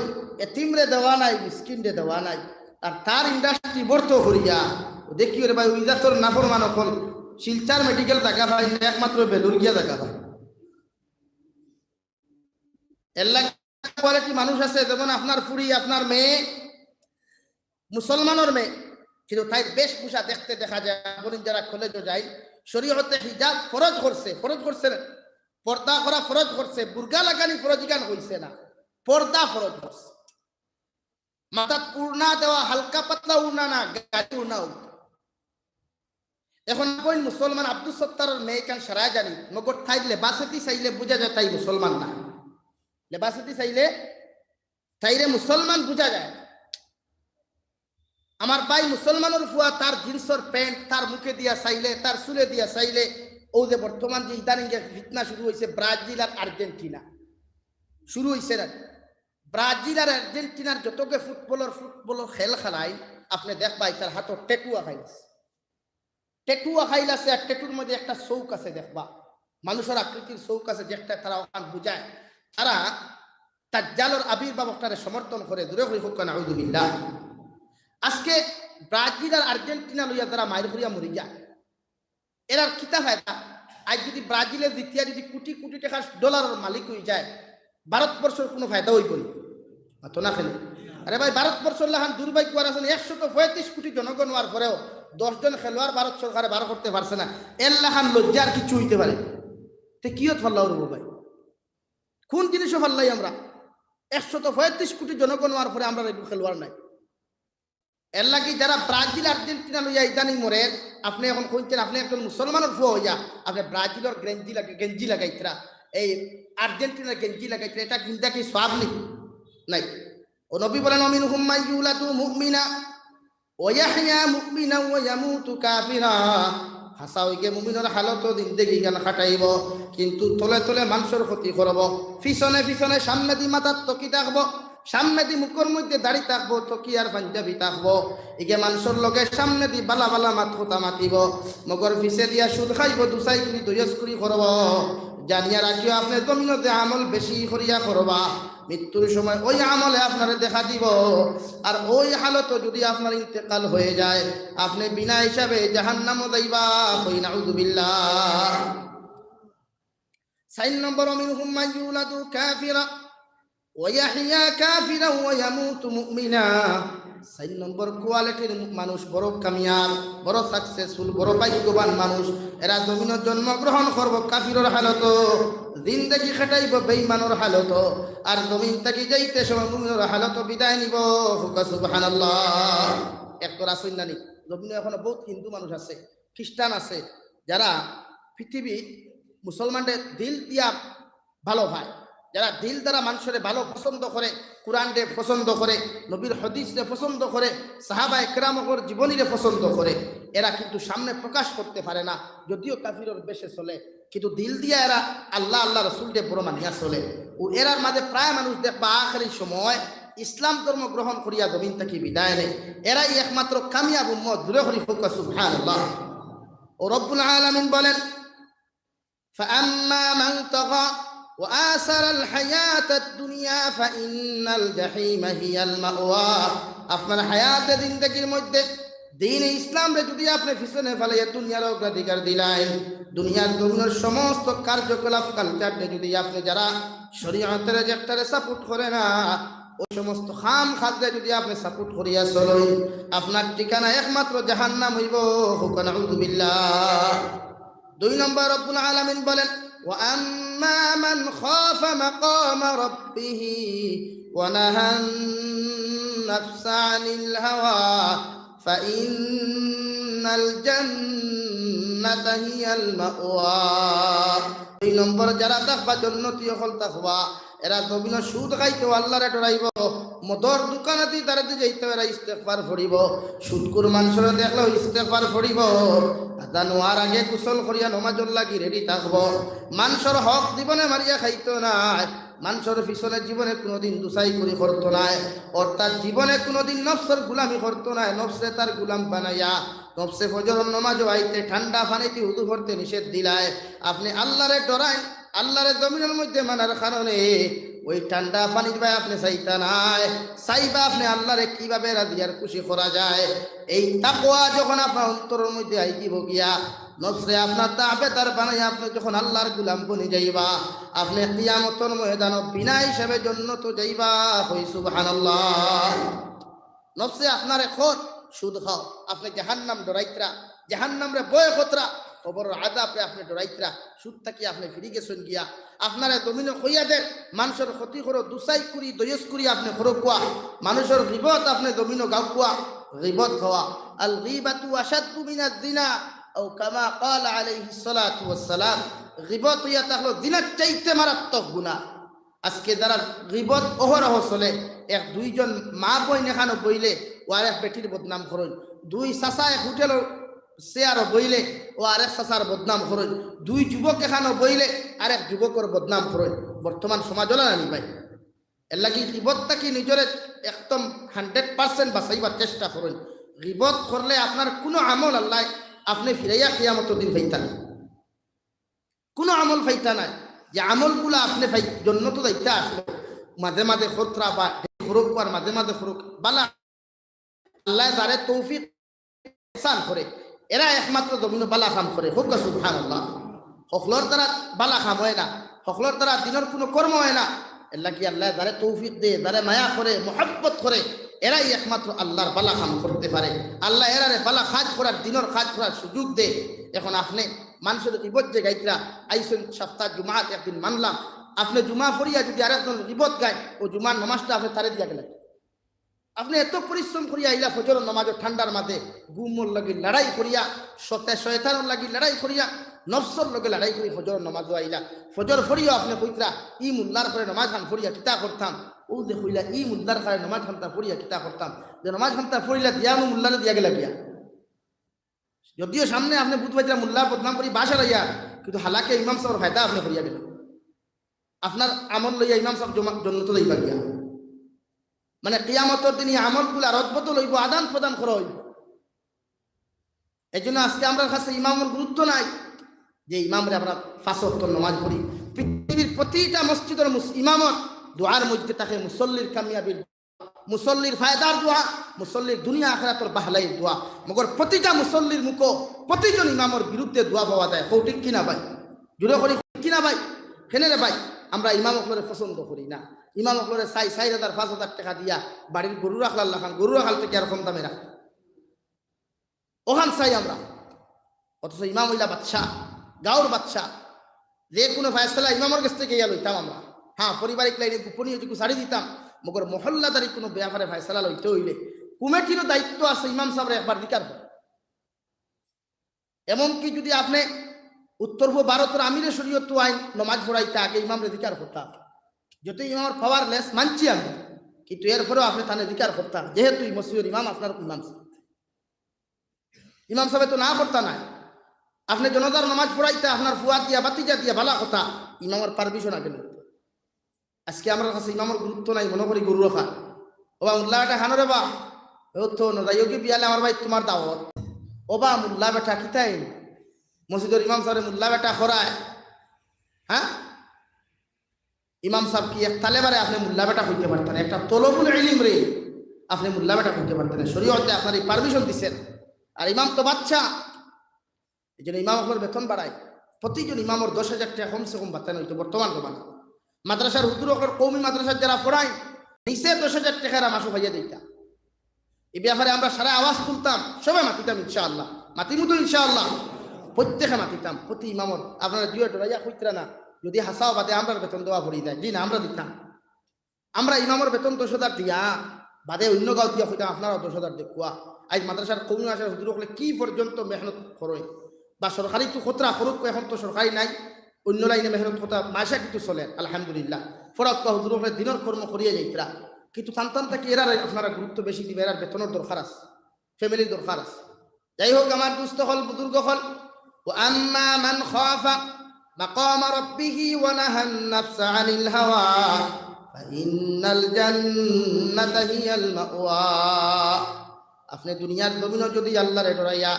এতিমরে দেওয়া নাই মিসকিনরে দেওয়া নাই আর তার ইন্ডাস্ট্রি বর্ত করিয়া দেখি রে ভাই ওইটা তোর নাফরমান হল শিলচার মেডিকেল টাকা পাই একমাত্র বেলুর গিয়া টাকা পাই এল্লা কোয়ালিটি মানুষ আছে যেমন আপনার ফুরি আপনার মেয়ে মুসলমানের মেয়ে কিন্তু তাই বেশভূষা দেখতে দেখা যায় আপনি যারা কলেজে যাই শরীয়তে হিজাব ফরজ করছে পর্দা করা ফরজ করছে বুরকা লাগানি ফরজ গান হইছে না পর্দা ফরজ করছে মাথাত উড়না দেওয়া হালকা পাতলা উড়না না গাড়ি উড়না এখন কোন মুসলমান আব্দুল সত্তারের মেয়ে কান সারায় জানি মগর ঠাই লেবাসতি চাইলে বুঝা যায় তাই মুসলমান না লেবাসতি চাইলে তাইরে মুসলমান বুঝা যায় আমার ভাই মুসলমানের ফুয়া তার জিন্সর প্যান্ট তার মুখে দিয়া চাইলে তার চুলে দিয়া চাইলে ও যে বর্তমান যে ইদানিং ফিতনা শুরু হয়েছে ব্রাজিল আর আর্জেন্টিনা শুরু হয়েছে না ব্রাজিল আর আর্জেন্টিনার যতকে ফুটবলের খেল খেলায় আপনি দেখবাই তার হাতর টেটুয়া খাইলাছে আর টেটুর মধ্যে একটা চৌক আছে দেখবা মানুষের আকৃতির চৌক আছে যেটা তারা ওখান বুঝায় তারা দাজ্জালের আবির্ভাবটারে সমর্থন করে দূরে হই হোক না আউযু বিল্লাহ আজকে ব্রাজিল আর আর্জেন্টিনা লইয়া তারা মাইর করিয়া মরি যায় এরার কিতা ফায়দা আজ যদি ব্রাজিলের দ্বিতীয় যদি কোটি কোটি টাকার ডলারের মালিক হয়ে যায় ভারতবর্ষের কোনো ফায়দা হইব না তো না খেলে আরে ভাই ভারতবর্ষের লাহান দুর্ভাগ্য আর আছেন 135 কোটি জনগণ হওয়ার পরেও 10 জন খেলোয়াড় ভারত সরকারে বার করতে পারছে না এর লাহান লজ্জার কিছু হইতে পারে তে কিয়ত ফাল্লাহ রব ভাই কোন জিনিসও ফাল্লাই আমরা 135 কোটি জনগণ হওয়ার পরে আমরা খেলোয়াড় নাই এর লাগি যারা ব্রাজিল আর্জেন্টিনা লইয়া ইদানিং মরে আপনি এখন কইতেন আপনি একজন মুসলমানের ফুয়া হইয়া আপনি ব্রাজিলের গেঞ্জি লাগাইতরা এই আর্জেন্টিনার গেঞ্জি লাগাইতরা এটা কিন্তু কি সওয়াব নাই ও নবী বলেন মিনহুম মান ইউলাদু মুমিনা ওয়া ইয়াহইয়া মুমিনা ওয়া ইয়ামুতু কাফিরা হাসাউকে মুমিনের হালত জিন্দেগি গান খাটাইব কিন্তু তলে তলে মানুষের ক্ষতি করব পিছনে পিছনে সামনে দি মাথার তকি থাকবো সামনে দি মুখের মধ্যে দাড়ি থাকবো তকি আর পাঞ্জাবি থাকবো একে মানুষের লগে সামনে দি বালা বালা মাত কথা মাতিব মগর পিছে দিয়া সুদ খাইব দুসাই করি দয়াস করি করব জানিয়া রাখিও আপনি জমিনতে আমল বেশি করিয়া করবা মৃত্যুর সময় ওই আমলে আপনারে দেখা দিব আর ওই হালত যদি আপনার ইন্তেকাল হয়ে যায় আপনি বিনা হিসাবে জাহান্নামে যাইবা কই নাউযু বিল্লাহ 4 নম্বর মিনহুম মান ইউলাদু কাফিরা ওয়াহিয়া কাফিরা ওয়া ইয়ামুতু মুমিনা। 4 নম্বর কোয়ালিটির মানুষ বড় কামিয়াব, বড় সাকসেসফুল, বড় ভাগ্যবান মানুষ। এরা জমিনে জন্মগ্রহণ করব কাফিরের হালত, জিন্দেগি খাটাইব বেঈমানের হালত, আর জমিন থেকে যাইতে সময় মুমিনের হালত বিদায় নিব। সুবহানাল্লাহ। একবার আসেন নানি জমিনে এখনো বহুত হিন্দু মানুষ আছে, খ্রিস্টান আছে, যারা পৃথিবী মুসলমানদের দিল দিয়া ভালো ভাই, যারা দিল দ্বারা মানুষের ভালো পছন্দ করে, কোরআন রে পছন্দ করে, নবীর হাদিস রে পছন্দ করে, সাহাবা একরামর জীবনীরে পছন্দ করে, এরা কিন্তু সামনে প্রকাশ করতে পারে না, যদিও কাফিরের বেশে চলে, কিন্তু দিল দিয়া এরা আল্লাহ আল্লাহ রসুলকে বড় মানিয়া চলে। ও এরার মাঝে প্রায় মানুষ দেখবা আখেরি সময় ইসলাম ধর্ম গ্রহণ করিয়া জমিন থেকে বিদায় নেয়। এরাই একমাত্র কামিয়াব উম্মত। জুড়ে করি ফুকা সুবহানাল্লাহ। ও রব্বুল আলামিন বলেন, فأما من طغى وآثر الحياة الدنيا فإن الجحيم هي المأوى। আপনার হায়াতে জিন্দেগির মধ্যে দিন ইসলাম রে যদি আপনি পিছনে ফেলে দুনিয়ার অগ্রাধিকার দিলেন, দুনিয়ার জমিনের সমস্ত কার্যকলাপ কালচারকে যদি আপনি যারা শরীয়তের একটারে সাপোর্ট করে না, ওই সমস্ত খাম খাদ্যে যদি আপনি সাপোর্ট করিয়া চলেন, আপনার ঠিকানা একমাত্র জাহান্নাম হইব। হুকা নাউযু বিল্লাহ। 2 নম্বর রব্বুল আলামিন বলেন, وأما من خاف مقام ربه ونهى النفس عن الهوى فإن الجنة هي المأوى। 2 নম্বর যারা তাকওয়া জান্নাতি হল তাকওয়া, এরা জমিন সুদ খাইতো আল্লাহরে ডরাইব, মদর দোকানাতি তারাতে যাইতো এরা ইস্তেগফার করিব, সুদকুর মানুষের দেখলে ইস্তেগফার করিব, জানোয়ার আগে কুশল করিয়া নমাজর লাগি রেডি থাকব, মানুষের হক জীবনে মারিয়া খাইতো নাই, মানুষের পিছনে জীবনে কোনোদিন দুসাই করি করতো নাই, অর্থাৎ জীবনে কোনোদিন নফসের গুলামি করতো নাই, নফসে তার গুলাম বানাইয়া নফসে ফজর নমাজ আইতে ঠান্ডা পানিতে উদু করতে নিষেধ দিলায়। আপনি আল্লাহরে ডরাই, আল্লাহরে জমিনের মধ্যে মানার কারণে ওই ঠান্ডা পানির ভাই আপনি চাইতা নাই, চাইবা আপনি আল্লাহরে কিভাবে রাজি আর খুশি করা যায়। এই তাকওয়া যখন আপনার অন্তরের মধ্যে আইব গিয়া, নফসে আপনার তাবে তার বানাই আপনি যখন আল্লাহর গুলাম বনি যাইবা, আপনি কিয়ামতের ময়দান বিনা হিসাবে জান্নাত যাইবা। কই সুবহানাল্লাহ। নফসে আপনার খোদ সুদ খাও, আপনি জাহান্নাম ডরাইতরা, জাহান্নাম রে বয় খতরা, কবরের আযাব রে আপনি ডরাইতরা, সুদ থাকি আপনি ফিরি গেছেন গিয়া, আপনারা জমিনে কইয়া দেন মানুষের ক্ষতি করো, দুসাই করি দয়স করি আপনি করো কুয়া, মানুষের গীবত আপনি জমিনে গাও কুয়া, গীবত খাওয়া। আল গীবাতু আশাদ্দু মিনাজ জিনা আও কামা ক্বালা আলাইহিস সালাতু ওয়াস সালাম। গীবত ইয়া তাহলো জিনার চাইতে মারাত্মক গুনাহ। আজকে যারা গীবত অহরহ চলে, 1-2 মা বই নেখানো বইলে ও আরেক বেটির বদনাম করেন, 2 চাচা এক হোটেলের চেয়ারও বইলে ও আরেক চাচার বদনাম করেন, 2 যুবক এখানো বইলে আরেক যুবকের বদনাম করেন। বর্তমান সমাজ হল না ভাই? এর লাগি গীবতটাকে নিজের একদম 100% বাঁচাইবার চেষ্টা করেন। গীবত করলে আপনার কোনো আমল আল্লাহ আপনি ফিরাইয়া কিয়ামতের দিন ফাইতা না, কোনো আমল ফাইতা নাই, যে আমলগুলো আপনি জন্য তো দায়িত্ব আসলো মাঝে মাঝে খতরা বা খরক আর মাঝে মাঝে খরক বালা আল্লাহ যারে তৌফিক ইহসান করে, এরা একমাত্র জমিন বালা কাম করে। হোক সুবহানাল্লাহ। সকলের দ্বারা বালা কাম হয় না, সকলের দ্বারা দিনের কোনো কর্ম হয় না। এর লাগি আল্লাহ যারে তৌফিক দে, যারে মায়া করে, মোহাব্বত করে, এরাই একমাত্র আল্লাহর বালা কাম করতে পারে। আল্লাহ এরারে বালা কাজ করার, দিনের কাজ করার সুযোগ দে। এখন আপনি মানুষের গীবত যে গাইতরা আইসেন সপ্তাহ জুমাত একদিন মানলাম, আপনি জুমা পড়িয়া যদি আরেকজন গীবত গায়, ও জুমার নমাজটা আপনি তারে দিয়া গেলেন। আপনি এত পরিশ্রম করিয়া আইলা ফজর নমাজ ঠান্ডার মাঝে গুমর লাগি লড়াই করিয়া, শয়তানের লাগি লড়াই করিয়া, নফসর লগে লড়াই করি ফজর নমাজ আইলা, ফজর ফরিয়া আপনি কইতরা ই মুল্লার করে নমাজ খান ফরিয়া কিতা করতাম, ও যে কইলা ই মুল্লার করে নমাজ খানটা ফরিয়া কিতা করতাম, যে নমাজ খানটা ফরিলা দিয়া মুল্লারে দিয়া গেলা গিয়া। যদিও সামনে আপনি বুঝ পাইছিলাম মুল্লার বদনাম করি বাসার আইয়া, কিন্তু হালাকে ইমাম সাহেবের ফায়দা আপনি করিয়া গেলেন, আপনার আমল লইয়া ইমাম সাহেব জন্নত লইবা গিয়া। মানে কিয়ামতের দিন আমলগুলা রদবত লইব, আদান প্রদান করা হইব। এই জন্য আজকে আমরা কাছে ইমামের গুরুত্ব নাই, যে ইমামরে আমরা 5 ওয়াক্ত নামাজ পড়ি। পৃথিবীর প্রতিটা মসজিদের ইমামত দোয়ার মধ্যে থাকে মুসল্লির কামিয়াবির, মুসল্লির ফায়দার দোয়া, মুসল্লির দুনিয়া আখিরাতের বাহলাইর দোয়া। মগর প্রতিটা মুসল্লির মুখ প্রতিজন ইমামের বিরুদ্ধে দোয়া পাওয়া যায়। কৌটিক কিনা ভাই? জুড়ে করি কিনা ভাই? কেনে রে ভাই? আমরা ইমামকরে পছন্দ করি না, ইমাম হকলরে 4,000 5,000 টাকা দিয়া বাড়ির গরু রাখলার লাখান গরু রাখাল থেকে আর কম দামে রাখ ওখান চাই আমরা। অথচ ইমাম হইলা বাদশাহ, গাঁওর বাদশাহ, যে কোনো ফয়সালা ইমামের কাছ থেকে ইয়া লইতাম আমরা। হ্যাঁ, পারিবারিক লাইনে গোপনীয় যেগুলো ছাড়ি দিতাম, মগর মহল্লাদারি কোনো ব্যাপারে ফয়সালা লইতে হইলে কমিটিরও দায়িত্ব আছে ইমাম সাহেব একবার দিকার। এমনকি যদি আপনি উত্তর পূর্ব ভারতের আমিরে শরীয়ত আইন নমাজ পড়াইতে আগে ইমামের অধিকার করতাম, যত ইমামের পাওয়ারলেস মানছি আমি, কিন্তু এরপরেও আপনি তার অধিকার করতাম, যেহেতু মসজিদের ইমাম আপনার ইমাম সাহেব। ইমাম সাহেব তো না করতা নাই, আপনি জনতার নামাজ পড়াইতে আপনার ফুয়া দিয়া বাতিজা দিয়া ভালা কথা, ইমামের পারমিশন আগে নিত। আজকে আমার কাছে ইমামের গুরুত্ব নাই, মনে করি গরু রাখা ওবা মুল্লা বেটা খানো রে বা তো নদাইকে বিয়ালে আমার ভাই তোমার দাওয়াত ওবা মুল্লা বেটা কিতাই মসজিদের ইমাম সাহেব মুল্লা বেটা খরায়। হ্যাঁ, ইমাম সাহেব কি এক তালেবারে আপনি মুল্লা বেটা হইতে পারতেন, একটা তলবুল ইলম রে আপনি মুল্লা বেটা হইতে পারতেন, শরীয়তে আপনার এই পারমিশন দিচ্ছেন। আর ইমাম তো বাচ্চা, এই জন্য ইমাম আপনার বেতন বাড়ায়, প্রতিজন ইমামর 10,000 টাকা কমসে কম বাতান হইতো বর্তমান জমানা। মাদ্রাসার হুজুর আপনার কৌমি মাদ্রাসার যারা পড়ায় নিচে 10,000 টাকার মাসও ভাইয়া দিতাম। এই ব্যাপারে আমরা সারা আওয়াজ তুলতাম, সবাই মাতিতাম ইনশাআল্লাহ, মাতিমুতো ইনশাআল্লাহ, প্রত্যেকে মাতিতাম। প্রতি ইমামর আপনারা দুয়ে ডরাইয়া কইতরা না, যদি হাসাও বাদে আমরা বেতন দেওয়া ভরি যায়, জি না আমরা দিতাম। আমরা ইমামর বেতন 10,000 দিয়া বাদে অন্য গাঁও দিয়া হইতাম আপনারা 10,000 দেখুয়া। আজ মাদ্রাসার কৌমি মাদ্রাসার হুজুর হলে কি পর্যন্ত মেহনত করে, বা সরকারি তো খতরা করুক, এখন তো সরকারি নাই, অন্য লাইনে মেহনত কথা মাসা কিন্তু চলে আলহামদুলিল্লাহ। ফরাক হুজুর হলে দিনের কর্ম করিয়া যাইতরা, কিন্তু টানটান থেকে এরা আপনারা গুরুত্ব বেশি দিবে, এরার বেতনের দরকার আছে, ফ্যামিলির দরকার আছে। যাই হোক আমার দুস্থ হল বুজুর্গ হল, ও আম্মা মান খাফা মাকাম রাব্বিহি ওয়া নাহান নাফসা আনিল হাওয়া ফাইন্নাল জান্নাতা হিয়াল মাওয়া। আপনি দুনিয়ার জমিনে যদি আল্লাহরে ডরাইয়া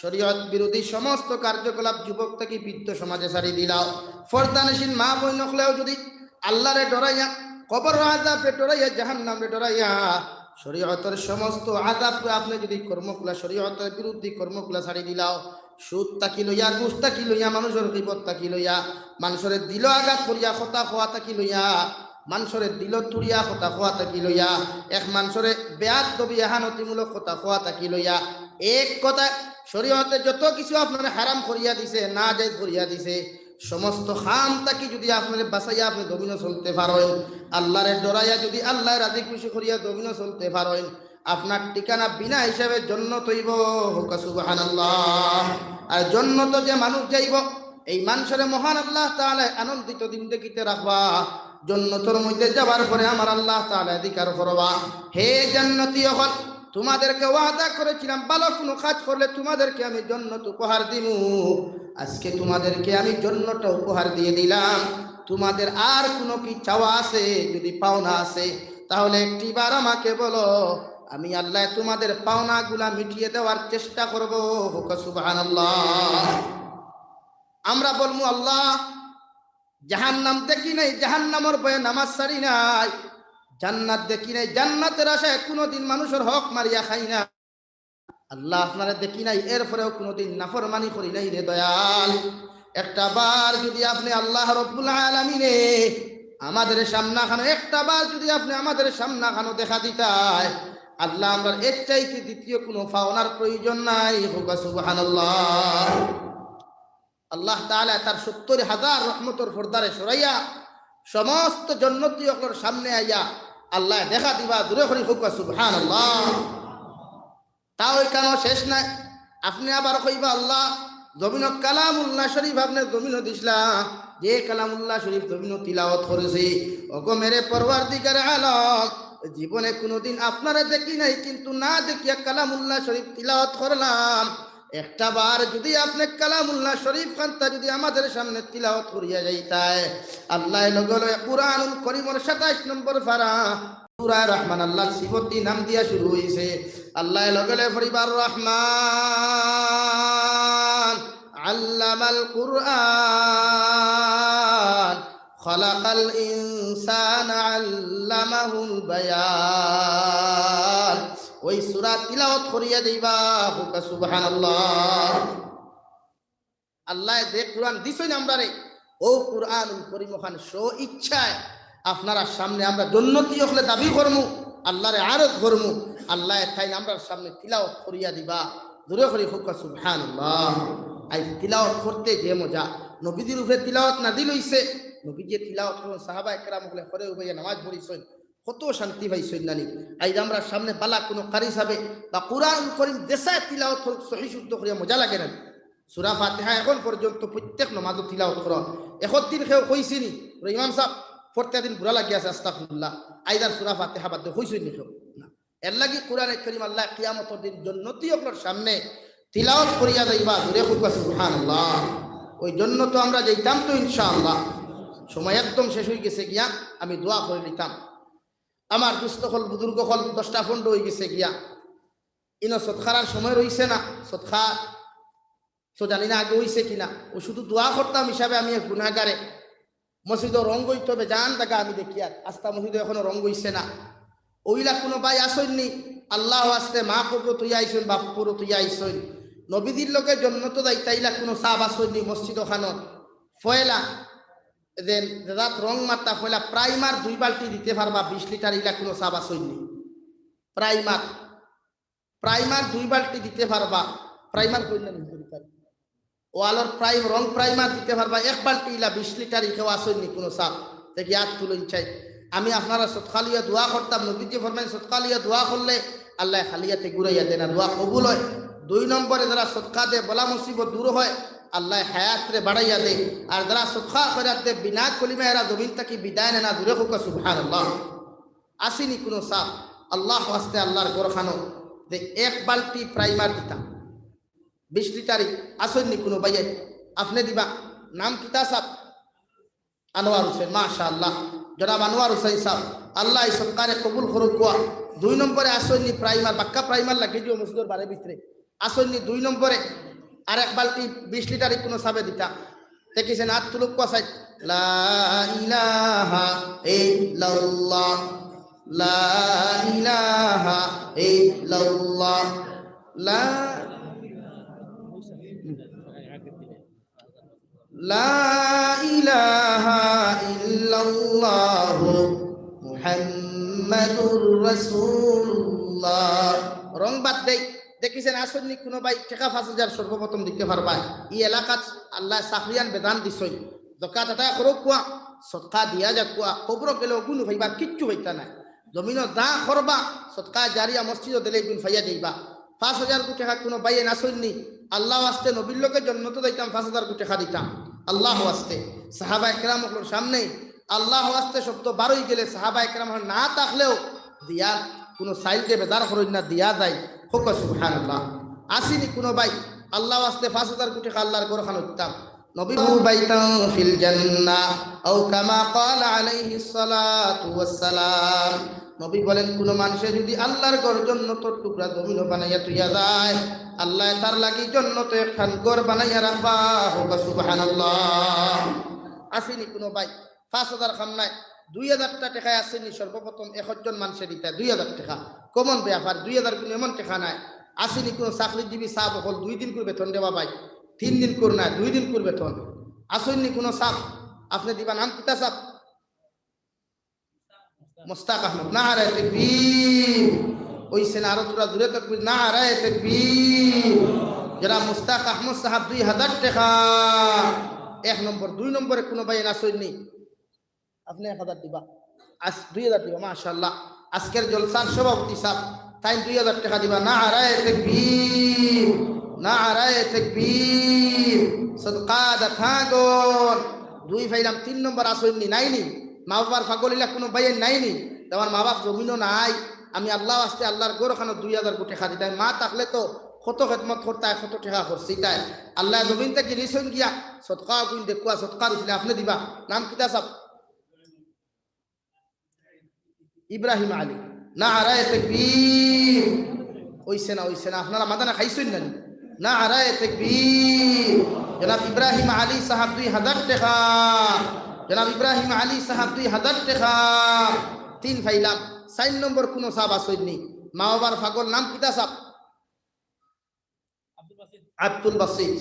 শরীয়ত বিরোধী সমস্ত কার্যকলাপ যুবক থেকে বৃদ্ধ সমাজে ছাড়ি দিলাও, ফরদানশীল মা বই নখলেও যদি আল্লাহরে ডরাইয়া, কবর আযাবে ডরাইয়া, জাহান্নামে ডরাইয়া, শরীয়তের সমস্ত আযাবকে আপনি যদি কর্মগুলা শরীয়তের বিরোধী কর্মগুলা ছাড়ি দিলাও, সুদ তাকি লইয়া, ঘুষ তাকি লইয়া, মানুষের গীবত তাকি লইয়া, মানুষের দিল আঘাত করিয়া কথা খোয়া তাকি লইয়া, মানুষের দিল তুরিয়া কথা খোয়া তাকি লইয়া, এক মানুষের বেয়াদবি এহানতিমূলক কথা খোয়া তাকি লইয়া, এক কথা শরীয়তে যত কিছু আপনার হারাম করিয়া দিছে, না জায়েজ করিয়া দিছে, সমস্ত খাম তাকি যদি আপনার বাঁচাইয়া আপনি দমিনে চলতে পারেন, আল্লাহরে ডরাইয়া যদি আল্লাহ রাজি খুশি করিয়া দমিনে চলতে পারেন, আপনার ঠিকানা বিনা হিসাবে জান্নাত হইব। হুকা সুবহানাল্লাহ। আর জান্নাত যে মানুষ যাইব, এই মানুষের মহান আল্লাহ তাআলা আনন্দিত জিন্দেগিতে রাখবা। জান্নাতের মধ্যে যাবার পরে আমার আল্লাহ তাআলা অধিকার করবা, হে জান্নাতি হল, তোমাদেরকে ওয়াদা করেছিলাম ভালো কোনো কাজ করলে তোমাদেরকে আমি জান্নাত উপহার দিব। আজকে তোমাদেরকে আমি জান্নাতটা উপহার দিয়ে দিলাম। তোমাদের আর কোনো কি চাওয়া আছে? যদি পাওনা আছে তাহলে একটিবার আমাকে বলো, আমি আল্লাহ তোমাদের পাওনাগুলা মিটিয়ে দেওয়ার চেষ্টা করব। হুকা সুবহানাল্লাহ। আমরা বলবো আল্লাহ জাহান্নাম দেখি নাই, জাহান্নামের ভয়ে নামাজ ছাড়ি নাই, জান্নাত দেখি নাই, জান্নাতের আশায় কোনোদিন মানুষের হক মারিয়া খাই না। আল্লাহ আপনারা দেখি নাই, এরপরেও কোনোদিন নাফরমানি করি নাই রে দয়াল। একটা বার যদি আপনি আল্লাহ রব্বুল আলামিনে আমাদের সামনাখানো, একটা বার যদি আপনি আমাদের সামনাখানো দেখা দিতাই, আল্লাহ আমরা এর চাইতে দ্বিতীয় কোনো পাওনার প্রয়োজন নাই। হুকা সুবহানাল্লাহ। আল্লাহ তাআলা তার 70,000 রহমতের পর্দারে সরাইয়া সমস্ত জান্নাতীয়দের সামনে আইয়া আল্লাহ দেখা দিবা। দূরে করি হুকা সুবহানাল্লাহ। তাও কেন শেষ নাই, আপনি আবার কইবা আল্লাহ জমিন কালামুল্লাহ শরীফ আপনি জমিন দিসলা, যে কালামুল্লাহ শরীফ জমিন তিলাওয়াত করেছি, ওগো মেরে পরওয়ারদিগার আলম, জীবনে কোনোদিন আপনারা দেখি নাই, কিন্তু না দেখিয়া কালামুল্লাহ শরীফ তিলাওয়াত করলাম। একটা বার যদি আপনি কালামুল্লাহ শরীফ খানটা যদি আমাদের সামনে তিলাওয়াত করিয়া যাইতায়, আল্লাহ লগলে কুরআনুল কারীমের 27 নম্বর পারা সূরা রহমান, আল্লাহ সিফতি নাম দিয়া শুরু হইছে। আল্লাহ লগলে পরিবার রহমান আল্লামাল কুরআন খালাকাল ইনসানা আল্লামাহুল বায়ান, ওই সূরা তিলাওয়াত করিয়া দিবা। হুকা সুবহানাল্লাহ। আল্লাহ যে কুরআন দিছেন আমরারে, ও কুরআনুল কারীম খান সো ইচ্ছায় আপনারা সামনে আমরা জন্নতি হলে দাবি করমু, আল্লাহরে আরত করমু, আল্লাহ তাই আমরা সামনে তিলাওয়াত করিয়া দিবা। দূরে করি হুক্কা সুবহানাল্লাহ। আই তিলাওয়াত করতে যে মজা, নবীজির উপরে তিলাওয়াত নাযিল হইছে, নবীজি তিলাওয়াত করুন, সাহাবায়ে কেরাম হলে করে উবাইয়া নামাজ পড়িছেন, কত শান্তি পাইছেন নানি। আই আমরা সামনে বালা কোনো কারি হিসাবে বা কুরআন করিম দেশায় তিলাওয়াত সহি শুদ্ধ করিয়া মজা লাগে না। সূরা ফাতিহা এখন পর্যন্ত প্রত্যেক নামাজও তিলাওয়াত করা, এখন দিন কেউ কইছিনি ইমাম সাহেব পড়তে দিন বুড়া লাগিয়া আছে আস্তাগফিরুল্লাহ, আইদার সূরা ফাতিহা বাদ কইছেন নি কেউ না। এর লাগি কোরআনে কারীম আল্লাহ কিয়ামতের দিন জান্নাতি আপনার সামনে তিলাওয়াত করিয়া যাইবা, দূরে কইবা সুবহানাল্লাহ। ওই জন্য তো আমরা যাইতাম তো ইনশাআল্লাহ। সময় একদম শেষ হয়ে গেছে গিয়া, আমি দোয়া করে নিতাম। আমার দুস্থ হল বুজুর্গ হল 10টা ফন্ড হয়ে গেছে গিয়া, ইনো সৎকারার সময় রইছে না, সৎকার তো জানি না আগে হইছে কিনা। ও শুধু দোয়া করতাম হিসাবে আমি গুনাহগারে। মসজিদও রং হইতে হবে জান টাকা আমি দেখি, আর আস্তা মসজিদে এখনো রং হইছে না। ওইলা কোনো ভাই আসেননি, আল্লাহ আসতে মা কবর তুই আইসেন, বাপ কবর তুই আইসেন, নবীদের লোকে জন্ম তো দায়িত্বাইলা কোনো সাহাব আসেননি মসজিদ ওখানত ফয়লা দেন রাত রং মারতা ফয়লা প্রাইমার 2 বালতি দিতে পারবা 20 লিটার, ইলা কোনো সাহাব আসেননি। প্রাইমার 2 বালতি দিতে পারবা, প্রাইমার কইলেন ওয়ালর প্রাইম রং প্রাইমার দিতে পারবা 1 বালতি, ইলা 20 লিটার কেউ আসেননি কোনো সাহাব। দেখি হাত তুলুন চাই। আমি আপনারা সৎকালিয়া দোয়া করতাম, নবীজি ফরমায়েন সৎকালিয়া দোয়া করলে আল্লাহ খালিয়াতে ঘুরাইয়া দেয় না, দোয়া কবুল হয়। 2 নম্বরে যারা সৎকা দে বলা মুসিবত দূর হয়, আল্লাহ হায়াতরে বাড়াইয়া দেয়। আর যারা সৎকা খয়রাত দে বিনা কলিমা এরা জমিন থেকে বিদায় নেয় না, দূরে হোক সুবহানাল্লাহ। আসেনি কোনো সাপ আল্লাহ ওয়াস্তে আল্লাহর গোরখানো যে 1 বালতি প্রাইমার দিতাম 20 লিটারই। আসেননি কোনো ভাইয়ে, আপনি দিবা। নাম কিতা সাপ? আনোয়ার হোসেন, মাশাআল্লাহ, জনাব আনোয়ার হোসেন সাহেব, আল্লাহ এই সরকারে কবুল করুক। 2 নম্বরে আসেননি প্রাইমার, বাক্কা প্রাইমার লাগে দিও মসজিদের বাড়ির ভিতরে। আসেননি 2 নম্বরে আর 1 বালতি 20 লিটারই কোনো সাবে দিতা। দেখেছেন হাত তুলুক কোয়াসাই। লা ইলাহা ইল্লাল্লাহ, লা ইলাহা ইল্লাল্লাহ, লা ইলাহা ইল্লাল্লাহ মুহাম্মাদুর রাসূলুল্লাহ। রং বাদ দেই। দেখেছেন আসেননি কোনো ভাই টাকা 5,000 সর্বপ্রথম দিতে পারবা। এই এলাকাত আল্লাহ চাকরিয়ান বেদান দিছই, যাকাত আদায় করুক কোয়া, সদকা দিয়া যাক কোয়া, কবর গেলেও গুণ ভাইবা কিচ্ছু হইতা নাই। জমিন যা করবা সদকা জারিয়া মসজিদ দিলে গুণ ফাইয়া যাইবা। 5,000 টাকা কোনো ভাইয়ে নাসেননি, আল্লাহ আসতে নবীর লোকের জন্ম তো দিতাম 5,000 টাকা দিতাম আল্লাহ আসতে। সাহাবায়ে কেরাম সামনে আল্লাহ আসতে শব্দ বারোই গেলে সাহাবায়ে কেরাম না থাকলেও দিয়া কোনো সাইলকে বেদার করেন না, দিয়া যায় হোক সুবহানাল্লাহ। আসিনি কোনো ভাই আল্লাহ আসতে 5,000 টাকা আল্লাহর গোরখান উঠতাম। নবী বাইতান ফিল জান্নাহ আও কামা ক্বালা আলাইহিস সালাতু ওয়াস সালাম। নবী বলেন কোন মানুষে যদি আল্লাহর ঘর জান্নাতের টুকরা জমিন বানাইয়া তুইয়া যায়, আল্লাহ তার লাগি জান্নাতে একখান ঘর বানাইয়া রাখবা, হোক সুবহানাল্লাহ। আসেনি কোনো ভাই 5,000 খাম নাই, 2,000 টাকা আসেনি সর্বপ্রথম 1 জন মানুষের দিতে 2,000 টাকা কমন ব্যাপার। 2,000 কোনো এমন টাকা নাই। আসেনি কোনো চাকরিজীবী সাপ হল 2 দিন করে বেতন দেওয়া ভাই, 3 দিন কর না 2 দিন করে বেতন। আসেননি কোনো সাপ, আপনি দিবা। নাম কিতা সাপ? মুস্তাক আহমদ। নারায়ে তাকবীর। ওইছেন আরো তোরা দূরে তাকবীর, নারায়ে তাকবীর। যারা মুস্তাক আহমদ সাহেব 2,000 টাকা 1 নম্বর। 2 নম্বরে কোনো ভাই আসেননি, আপনি 1,000 দিবা, আজ 2,000 দিবা। মাশাআল্লাহ, আজকের জলসার সভাপতি সাহেব তাই 2,000 টাকা দিবা। নারায়ে তাকবীর, নারায়ে তাকবীর। সদকা দাথাগন 2 ফাইলাম। 3 নম্বর আসেননি, নাইনি। মা বাবার ফাগলিলা কোনো ভাইয়ের নাইনি, আমার মা বাপ জমিনও নাই, আমি আল্লাহ আসতে আল্লাহর গোরখানো 2,000 টাকা দিতাম। মা থাকলে তো কত খেদমত করতে, কত টাকা করছি তাই। আল্লাহ জমিন থেকে নিশ্চয় গিয়া সদকা গুণ দেখুয়া সদকা দিছিলে, আপনি দিবা। নাম কিতা সাহেব? ইব্রাহিম আলী। নারায়ে তাকবীর। ওইছে না, ওইছে না, আপনারা মাদানা খাইছেন না? নারায়ে তাকবীর। জনাব ইব্রাহিম আলী সাহেব 2,000 টাকা। জনাব ইব্রাহিম আলী সাহেব 2,000 টাকা। 3 ফাইলাম। 4 নম্বর কোনো সাহাব আসেননি, মা বাবার ফাগল। নাম কিতা সাহেব? আব্দুল বাসিত।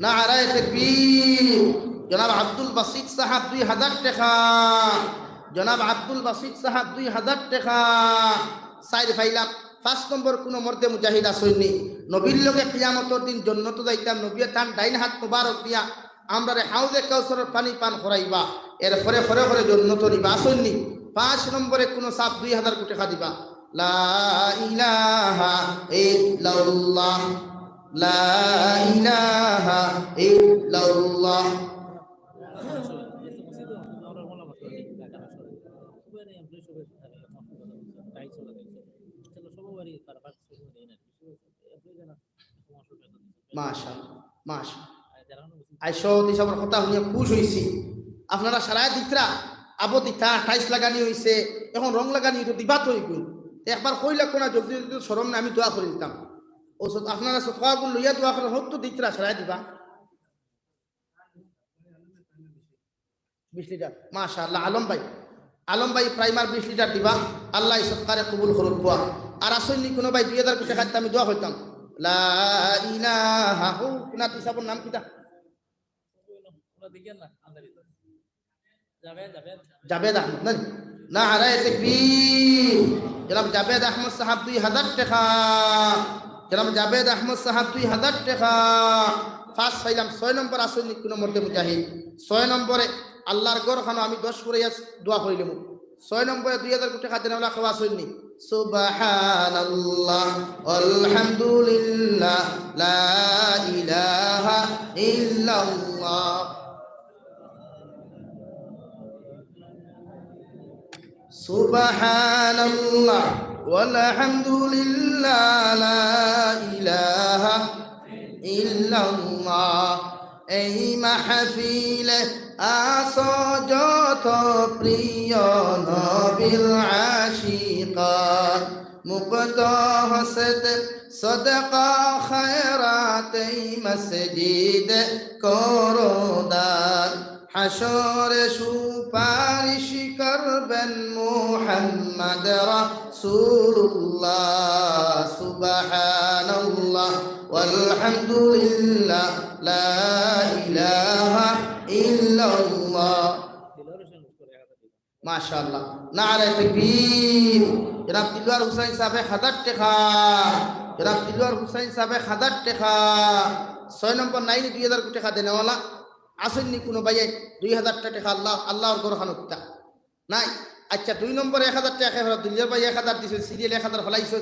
নারায়ে তাকবীর। জনাব আব্দুল বাসিত সাহেব 2,000 টাকা। জনাব আব্দুল বাসিত সাহাব 2000 টাকা সাইড ফাইলাম। 5 নম্বর কোন মর্দে মুজাহিদ আসইনি নবীর লগে কিয়ামতের দিন জান্নাত যাইতাম, নবী তান ডাইন হাত মুবারক দিয়া আমরারে হাউজে কাউসারের পানি পান করাইবা, এরপরে পরে পরে জান্নাত নিবা আসইনি। 5 নম্বরে কোন সাপ 2000 টাকা দিবা। লা ইলাহা ইল্লাল্লাহ, লা ইলাহা ইল্লাল্লাহ। মাশাআল্লাহ মাশাআল্লাহ। আইসো তিসবর কথা শুনে খুশ হইছি। আপনারা সারা দিতরা আবো দিতা টাইস লাগানি হইছে, এখন রং লাগানি তো দিবা তো হইগুন। একবার কইলা কোনা জলদি জলদি শরম না আমি দোয়া করে দিতাম। ও আপনারা সকাগুল লইয়া দোয়া করে হত দিতরা সারা দিবা 20 লিটার। মাশাআল্লাহ। আলম ভাই প্রাইমার 20 লিটার দিবা। আল্লাহ সৎকারে কবুল করুক দোয়া। আর আসইনি কোন ভাই 2000 টাকা খাইতে আমি দোয়া হইতাম। লা ইলাহা হু কোনা তিসাবর নাম কিটা? জাবেদ আহমদ না? নারায়ে তাকবীর। জনাব জাবেদ আহমদ সাহাব 2000 টাকা। জনাব জাবেদ আহমদ সাহাব 2000 টাকা। ফার্স্ট পাইলাম 6 নম্বর আসইনি কোন মর্দে মুজাহিদ। 6 নম্বরে আল্লাহর ঘর খানো আমি 10 করে দোয়া করিলাম। 6 নম্বরে 2000 টাকা দেন ওলা খাওয়া আসইনি। সুবহানাল্লাহ আলহামদুলিল্লাহ লা ইলাহা ইল্লাল্লাহ। সুবহানাল্লাহ ওয়ালহামদুলিল্লাহ লা ইলাহা ইল্লাল্লাহ। এই মাহফিলে আসো যত প্রিয় নবীর আশিকান, মুক্ত হসত সদকা খয়রাত মসজিদ করো দান, হাসরে সুপারিশ করবেন মুহাম্মদ রাসূলুল্লাহ। সুবহানাল্লাহ ওয়ালহামদুলিল্লাহ লা ইলাহা ইল্লাল্লাহ। মাশাআল্লাহ। নারায়ে তাকবীর। জনাব দিলওয়ার হুসাইন সাহেব 1000 টাকা। জনাব দিলওয়ার হুসাইন সাহেব 1000 টাকা। 6 নম্বর 9 2000 টাকা দেনেওয়ালা আসেননি কোনো ভাই 2000 টাকা আল্লাহর ঘর খানুকটা নাই। আচ্ছা 2 নম্বরে 1000 টাকা দুনিয়ার ভাই 1000 দিছে, সিরিয়াল 1000 ফলাইছ।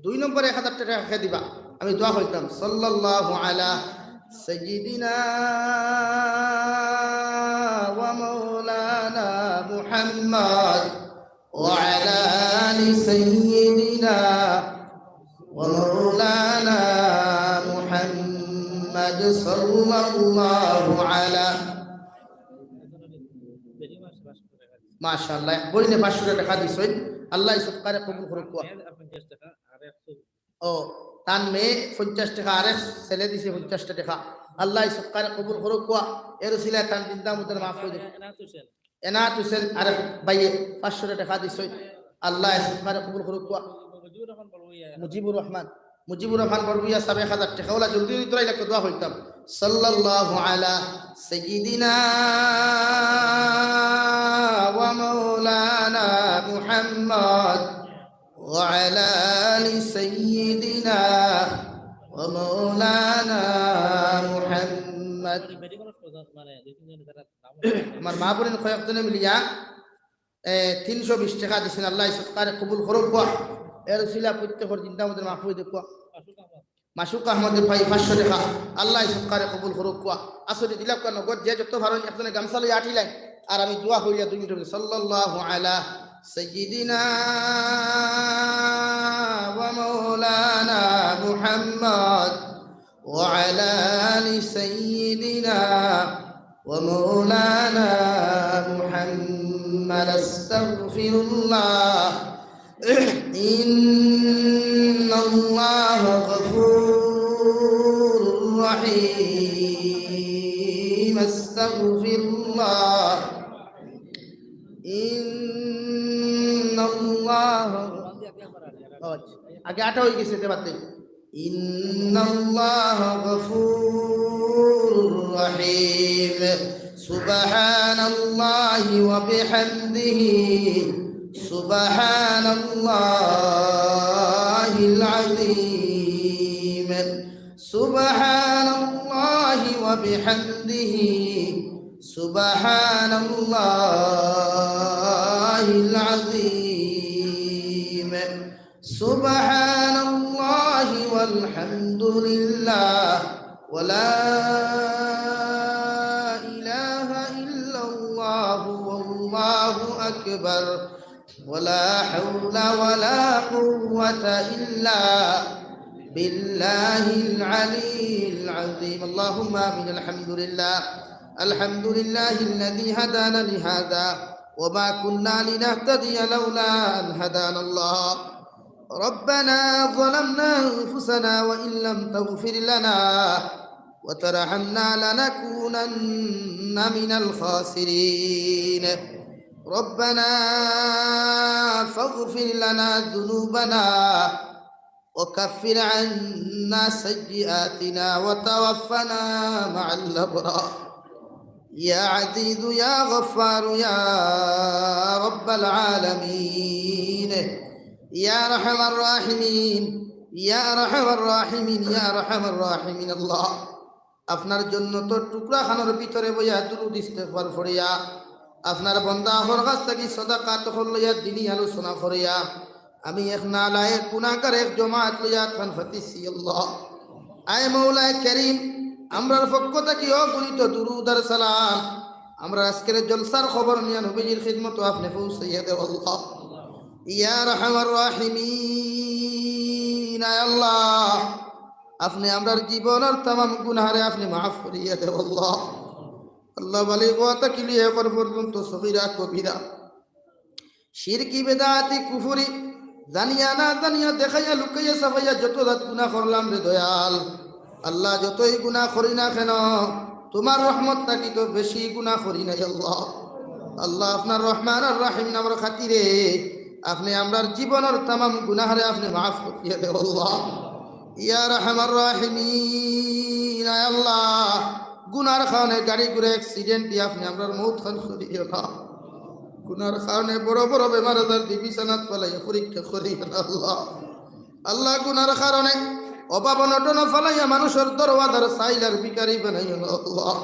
2 নম্বরে 1000 টাকা রেখে দিবা। আমি দোয়া করতাম সাল্লাল্লাহু আলা সাইয়্যিদিনা ওয়া মাওলানা মুহাম্মদ ওয়া আলা আলি সাইয়্যিদিনা ওয়া মাওলানা মুহাম্মদ সাল্লাল্লাহু আলা। মাশাআল্লাহ। বইনে 500 টাকা দিছেন, আল্লাহ সৎকারে কবুল করুক। ও তান মেয়ে 50 টাকা, আরেক ছেলে দিছে 50 টাকা, আল্লাহ সৎকারে কবুল করুক। এর উসিলায় তান বিন্দা মুদের মাফ করে দিন। এনাত হোসেন আরেক ভাইয়ে 500 টাকা দিছেন, আল্লাহ সৎকারে কবুল করুক। মুজিবুর রহমান বড়ভূইয়া সাহেব 1000 টাকা ওলা জলদি তোরাই লাগতো দোয়া হইতাম সাল্লাল্লাহু আলা সাইয়্যিদিনা ওয়া মাওলানা মুহাম্মদ ওয়া আলা আলি সাইয়্যিদিনা ওয়া মাওলানা মুহাম্মদ। আমার মা বোনের কয়েকজনে মিলিয়া 320 টাকা দিছেন, আল্লাহ সৎকারে কবুল করুক। এর উসিলা প্রত্যেকের জিন্দা আমাদের মাফুই দেখুয়া। মাসুক আহমদের ভাই 500 টাকা, আল্লাহ সৎকারে কবুল করুক। আসলে দিলাম কেন গদ যে যত ভালো একজনে গামছা লই আঠিলেন, আর আমি দোয়া হইয়া 2 মিনিট সাল্লাল্লাহু আলা সাইয়্যিদিনা ওয়া মাওলানা মুহাম্মদ ওয়া আলা আলি সাইয়্যিদিনা ওয়া মাওলানা মুহাম্মদ। আস্তাগফিরুল্লাহ ইন্নাল্লাহা গফুরুর রহিম। আস্তাগফিরুল্লাহ ইন্নাল্লাহা আগে 8 হয়ে গেছে তে বাদে। ইন্নাল্লাহা গফুরুর রহিম। سبحان الله وبحمده سبحان الله العظيم سبحان الله وبحمده سبحان الله العظيم سبحان الله والحمد لله ولا إله إلا الله والله أكبر ولا حول ولا قوة إلا بالله العلي العظيم اللهم آمين الحمد لله الذي هدانا لهذا وما كنا لنهتدي لولا أن هدانا الله ربنا ظلمنا أنفسنا وإن لم تغفر لنا وترحمنا لنكونن من الخاسرين ربنا فاغفر لنا ذنوبنا وكفر عنا سيئاتنا وتوفنا مع الأبرار يا عزيز يا غفار يا رب العالمين يا أرحم الراحمين يا أرحم الراحمين يا أرحم الراحمين الله আপনার জন্য তো টুকরা খানার ভিতরে বইয়া দুরূদ ইস্তেগফার করিয়া আপনার বান্দা হর কাছ থেকে সাদাকাত লইয়া দিনী আলোচনা করিয়া আমি এক নালায়েক গুনাহগার এক জামাত লইয়া খান ফাতিসি আল্লাহ আয় মওলা করিম আমরার পক্ষ থেকে অগণিত দুরূদ আর সালাম আমরা আজকের জলসার খবর নিয়ে নবীজির খিদমত আপনি পৌঁছাইয়া দেও আল্লাহ ইয়া আরহামার রাহিমিন আয় আল্লাহ আপনি আমরার জীবনের तमाम গুনাহরে আপনি maaf করিয়া দেও আল্লাহ আল্লাহ বালিগতা কিলিয়ে কর পর্যন্ত সগীরা কবিরা শিরকি বেদাতি কুফরি জানিয়া না জানিয়া দেখাইয়া লুকাইয়া সাফাইয়া যত রাত গুনাহ করলাম রে দয়াল আল্লাহ যতই গুনাহ করি না কেন তোমার রহমত থাকি তো বেশি গুনাহ করি না আল্লাহ আল্লাহ আপনার রহমান আর রহিম নামের খাতিরে আপনি আমরার জীবনের तमाम গুনাহরে আপনি maaf করিয়া দেও আল্লাহ ইয়া রহমান রাহিমিন আয় আল্লাহ গুনার কারণে গাড়ি ঘুরে অ্যাক্সিডেন্ট দিয়ে আপনি আমরার মৌত খান করিও না গুনার কারণে বড় বড় বেমার আজার বিছানাত ফেলাইয়া পরীক্ষা করিও না আল্লাহ আল্লাহ গুনার কারণে অভাব অনটন ফেলাইয়া মানুষের দরওয়াজার সাইলার ভিখারি বানাইও না আল্লাহ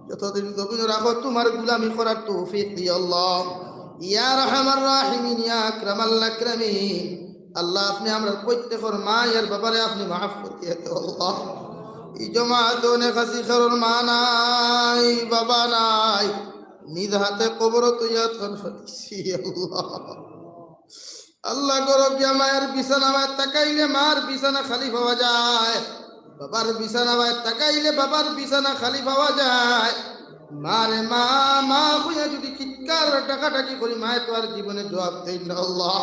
যতদিন জমিন রাখো তোমার গুলামি করার তৌফিক দিও আল্লাহ ইয়া রহমান রাহিমিন ইয়া আকরামাল আকরামিন আল্লাহ আপনি আমরা প্রত্যেকের মা আর বাবারে আপনি maaf করিয়ে দেও আল্লাহ এই জামাত অনেক হাসি খারুর মা নাই বাবা নাই নিজ হাতে কবর তৈয়ার খান ফাতিসি আল্লাহ আল্লাহ গরব মায়ের বিছানা মায়ের তাকাইলে মার বিছানা খালি পাওয়া যায় বাবার বিছানা মায়ের তাকাইলে বাবার বিছানা খালি পাওয়া যায় মারে মা মা হইয়া যদি চিৎকার টাকাটাকি করি মায়ের তো আর জীবনে জবাব দেই না আল্লাহ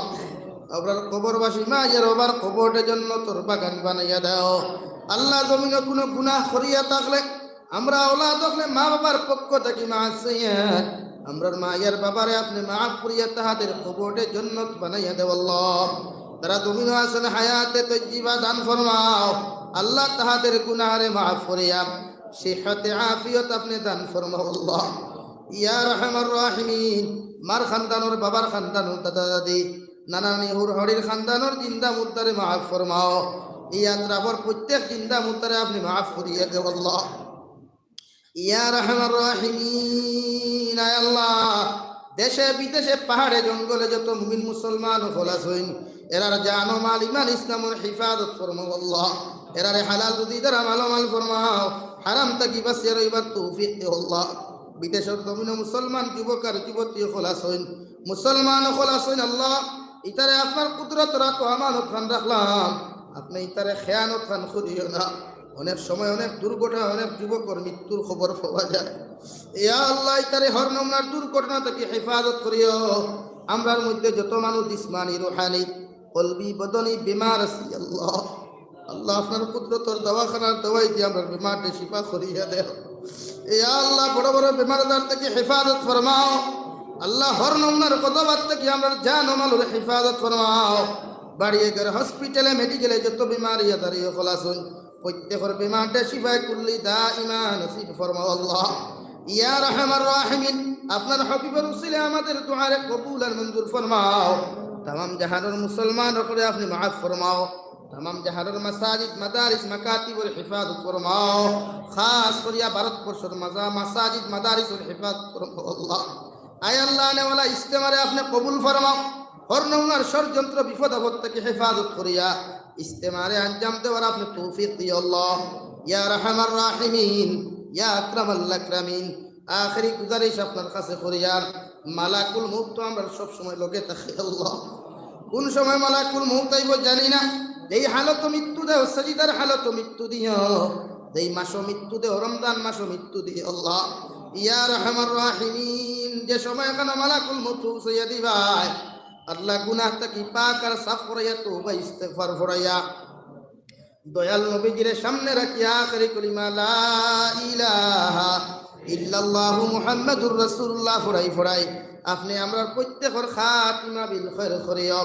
আপনার কবরবাসী মা এর ওবার কবরের জন্য তোর বাগান বানাইয়া দাও আল্লাহ জমিনে কোনো গুনাহ করিয়া থাকলে আমরা ওলাদ হলে মা বাবার পক্ষ থেকে মাসিয়াত আমরার মা এর বাবারে আপনি maaf করিয়া তাহাদের কবরের জান্নাত বানাইয়া দাও আল্লাহ তারা জমিনে আছেন হায়াতে তজ্জিবা দান ফরমাও আল্লাহ তাহাদের গুনাহরে maaf করিয়া সিহতে আফিয়ত আপনি দান ফরমাও আল্লাহ ইয়া রহমান রাহিমিন মার খানদানোর বাবার খানদানোর দাদা দাদি নানানি হুড়হড়ির খানদানোর জিন্দা মুর্দারে maaf ফরমাও এই আত্রাফর প্রত্যেক জিন্দা মুর্দারে আপনি maaf করিয়া দেও আল্লাহ ইয়া রহমান রাহিমিন আয় আল্লাহ দেশে বিদেশে পাহাড়ে জঙ্গলে যত মুমিন মুসলমান খোলাস হইন এরার জান ও মাল ইমান ইসলামের হিফাজত ফরমাও আল্লাহ এরারে হালাল রুজি দ্বারা মালামাল ফরমাও হারাম থেকে বাঁচিয়ে রইবার তৌফিক দেও আল্লাহ বিদেশের জমিনে মুসলমান যুবক আর যুবতী খোলাস হইন মুসলমান খোলাস হইন আল্লাহ ইতারে আপনার কুদরত রাখো আমানত খান রাখলাম আপনি ইতারে খেয়ানত খান করিও না অনেক সময় অনেক দুর্ঘটনা অনেক যুবকের মৃত্যুর খবর পাওয়া যায় ইয়া আল্লাহ ইতারে হর নমুনার দুর্ঘটনা থেকে হেফাজত করিও আমরার মধ্যে যত মানুষ জিসমানি রুহানি কলবি বদনি বিমার আছে আল্লাহ আল্লাহ আপনার কুদরতর দওয়াখানার দওয়াই দিয়ে আমরা বিমারকে শিফা করিয়া দেও ইয়া আল্লাহ বড় বড় বিমারদার থেকে হেফাজত ফরমাও আল্লাহ হর নমুনার কতবার থেকে আমরা জান ও মালের হেফাজত ফরমাও বাড়িয়ে ঘর হসপিটালে মেডিকেলে যত বিমারি দাঁড়িয়ে খোলাসুন প্রত্যেকের বিমারটা শিফায় কুল্লি দাইমা নসিব ফরমাও আল্লাহ ইয়া আরহামার রাহিমিন আপনার হাবিবের উসিলে আমাদের দুআরে কবুল আর মঞ্জুর ফরমাও तमाम জাহানের মুসলমান করে আপনি মাফ ফরমাও तमाम জাহানের মাসাজিদ মাদারিস মাকাতিবুল হিফাজত ফরমাও খাস করিয়া ভারতবর্ষের মাসাজিদ মাদারিসুল হিফাজত ফরমাও আল্লাহ আয় আল্লাহ নেওয়ালা ইস্তেমারে আপনি কবুল ফরমাও হরনৌনার ষড়যন্ত্র বিপদ আপদ থেকে হেফাজত করিয়া ইস্তেমারে আঞ্জাম দেওয়ার আপনি তৌফিক দিও আল্লাহ ইয়া আরহামার রাহিমিন ইয়া আকরামাল আকরামিন আখেরি গুজারিশ আপনার কাছে করিয়া মালাকুল মউত তো আমরা সব সময় লগে থাকি আল্লাহ কোন সময় মালাকুল মউত আইব জানি না এই হালত মৃত্যু দেও সাজিদার হালত মৃত্যু দিও এই মাসও মৃত্যু দেও রমজান মাসও মৃত্যু দিও আল্লাহ ইয়া আরহামার রাহিমিন যে সময় এখানে মালাকুল মউত পৌঁছাইয়া দিবাই আল্লাহ গুনাহ থেকে পাক আর সাফ করাইয়া তওবা ইস্তিগফার ফরাইয়া দয়াল নবীজির সামনে রাখিয়া আখেরি কলিমা লা ইলাহা ইল্লাল্লাহু মুহাম্মাদুর রাসূলুল্লাহ ফরাই ফরাই আপনি আমরা প্রত্যেকের খাতিমা বিল খায়র করিও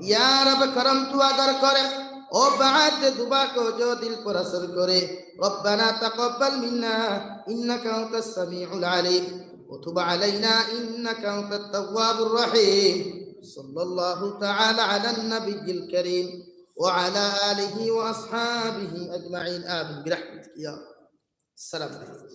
ইয়া রব করম তু আদর করে ও বাদ দুবা কো जो दिल पर असर करे रब्बना तकब्बल मिन्ना इन्नका अंतस समीउल अलीम وتب علينا إنك أنت التواب الرحيم صلى الله تعالى على النبي الكريم وعلى آله وأصحابه أجمعين آمين برحمتك يا رب السلام عليكم